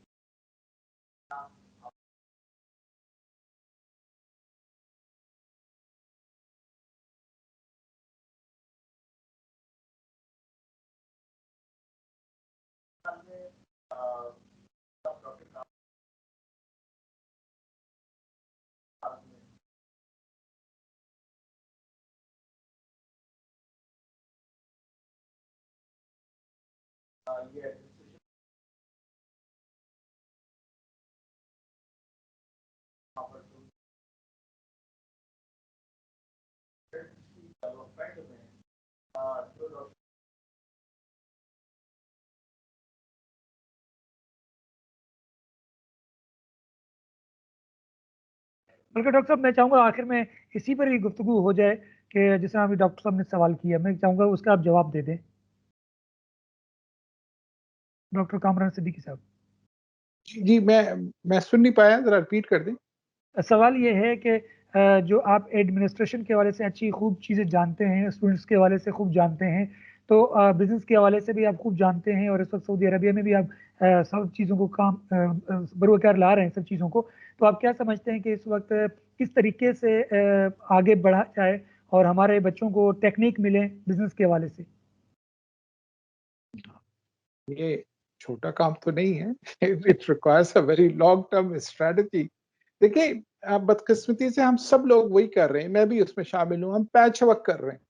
बल्कि डॉक्टर साहब मैं चाहूँगा आखिर में इसी पर ही गुफ्तगू हो जाए कि जिस तरह अभी डॉक्टर साहब ने सवाल किया, मैं चाहूँगा उसका आप जवाब दे दें। डॉक्टर कामरान सिद्दीकी साहब। जी, मैं सुन नहीं पाया, ज़रा रिपीट कर दें। सवाल ये है कि जो आप एडमिनिस्ट्रेशन के हवाले से अच्छी खूब चीज़ें जानते हैं, स्टूडेंट्स के हवाले से खूब जानते हैं, तो बिज़नेस के हवाले से भी आप खूब जानते हैं और इस वक्त सऊदी अरबिया में भी आप सब चीज़ों को काम बरोकार ला रहे हैं सब चीज़ों को। तो आप क्या समझते हैं कि इस वक्त किस तरीके से आगे बढ़ा जाए और हमारे बच्चों को टेक्निक मिले बिज़नेस के हवाले से? ये छोटा काम तो नहीं है। It requires a very long term strategy. देखिए, बदकिस्मती से हम सब लोग वही कर रहे हैं, मैं भी उसमें शामिल हूँ, हम पैच वर्क कर रहे हैं।